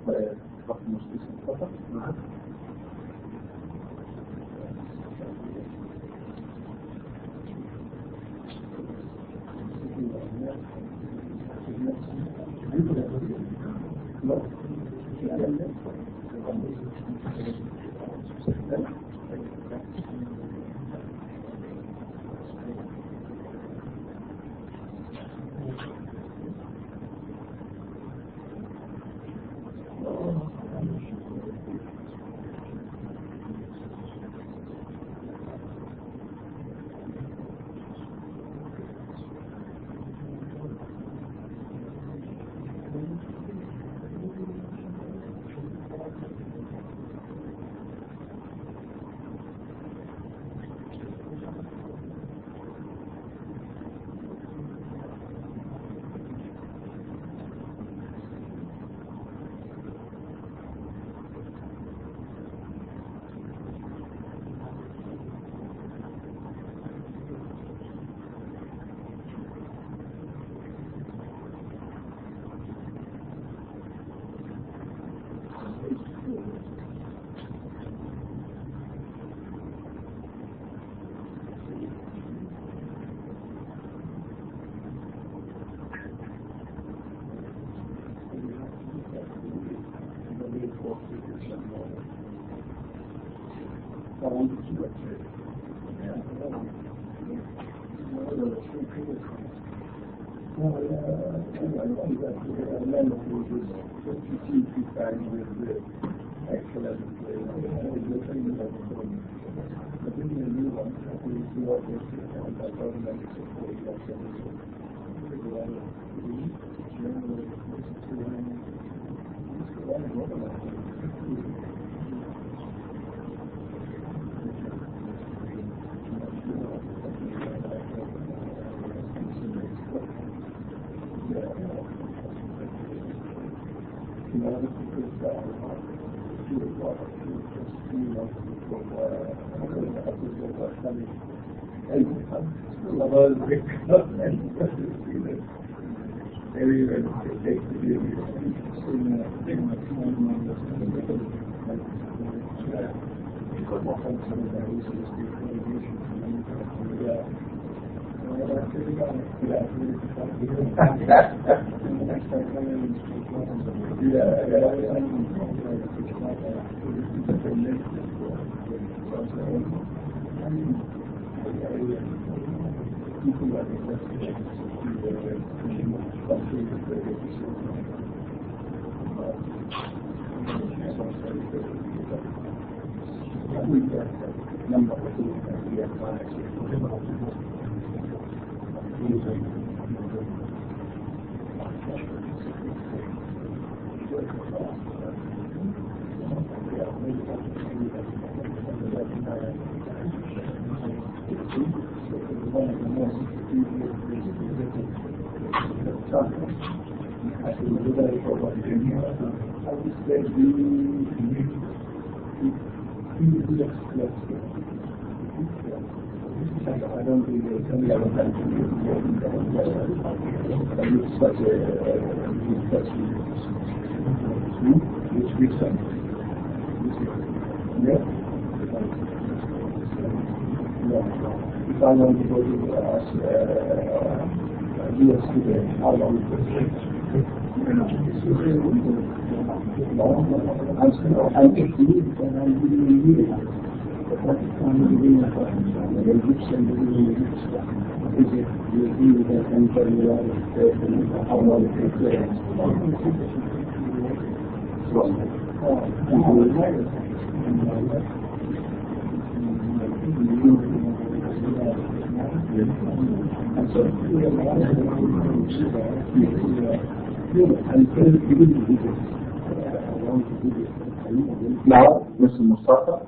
Now, Mr. Mustafa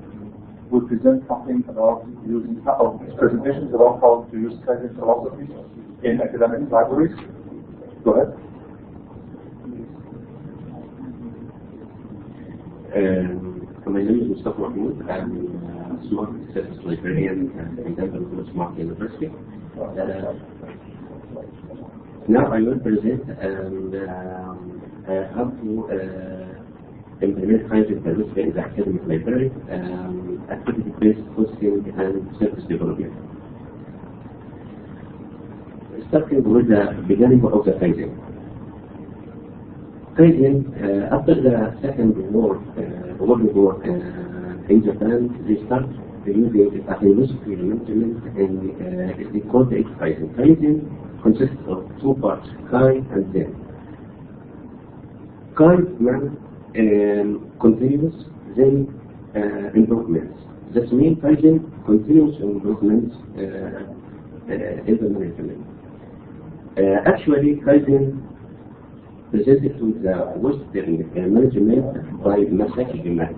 will present something about using presentations about how to use Kaizen philosophy in academic libraries. Go ahead. My name is Mustafa Mahmoud. I'm a smart research librarian at Denver Smart University. Now I will present how to implement Kaizen philosophy in the academic library, activity-based hosting and service development. Starting with the beginning of the Kaizen. Kaizen, after the Second World War in Japan, they started using a philosophy management and they called it Kaizen. Kaizen consists of two parts, Kai and Zen. Kai means continuous, Zen improvements. That means Kaizen continuous improvements in the management. Actually, Kaizen presented to the Western management by Masaki Imai.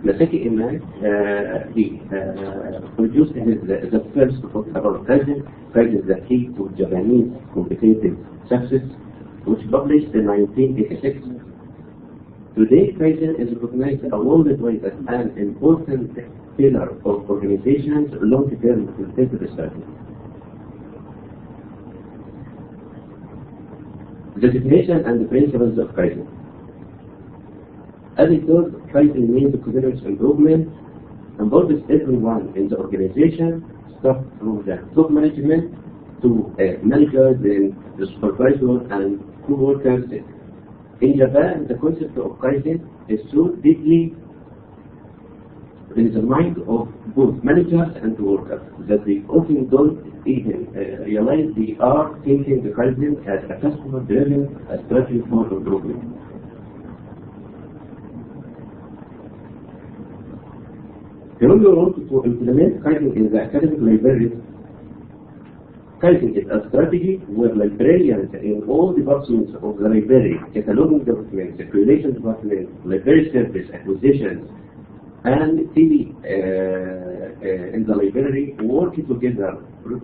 Masaki Imai, he produced the first book about Kaizen. Kaizen is the key to Japanese competitive success, which published in 1986. Today, Kaizen is recognized worldwide as an important pillar of organizations' long-term competitive strategy. The definition and the principles of Kaizen. As I told, Kaizen means continuous improvement, involves everyone in the organization, starting from the top management to managers and the supervisor and co-workers. In Japan, the concept of Kaizen is so deeply in the mind of both managers and workers that they often don't even realize they are taking the Kaizen as a customer-driven strategy for improvement. When we want to implement Kaizen in the academic library, Kaizen is a strategy where librarians in all departments of the library, cataloging department, circulation department, library service, acquisitions, and TV in the library work together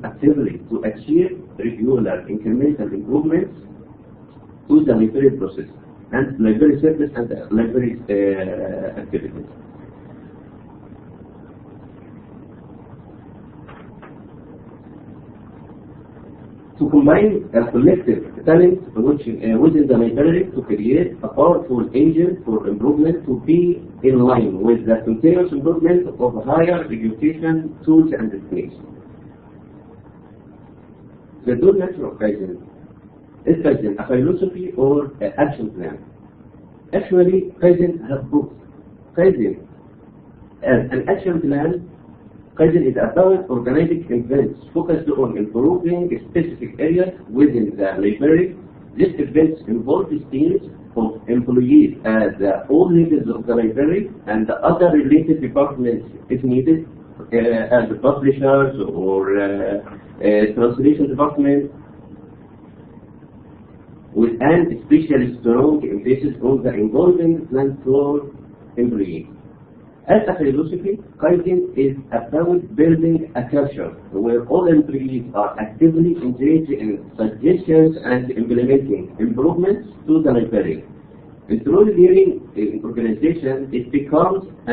actively to achieve regular incremental improvements to the library process and library service and library activities. To combine a collective talent within the library to create a powerful engine for improvement to be in line with the continuous improvement of higher education tools and techniques. The dual nature of Kaizen is Kaizen a philosophy or an action plan? Actually, Kaizen has both. Kaizen as an action plan, Kaizen is about organizing events focused on improving specific areas within the library. These events involve teams of employees at all levels of the library and the other related departments if needed, as the publishers or translation department, with an especially strong emphasis on the involving plant floor employees. As a philosophy, Kaizen is about building a culture where all employees are actively engaged in suggestions and implementing improvements to the library. Through during the organization, it becomes an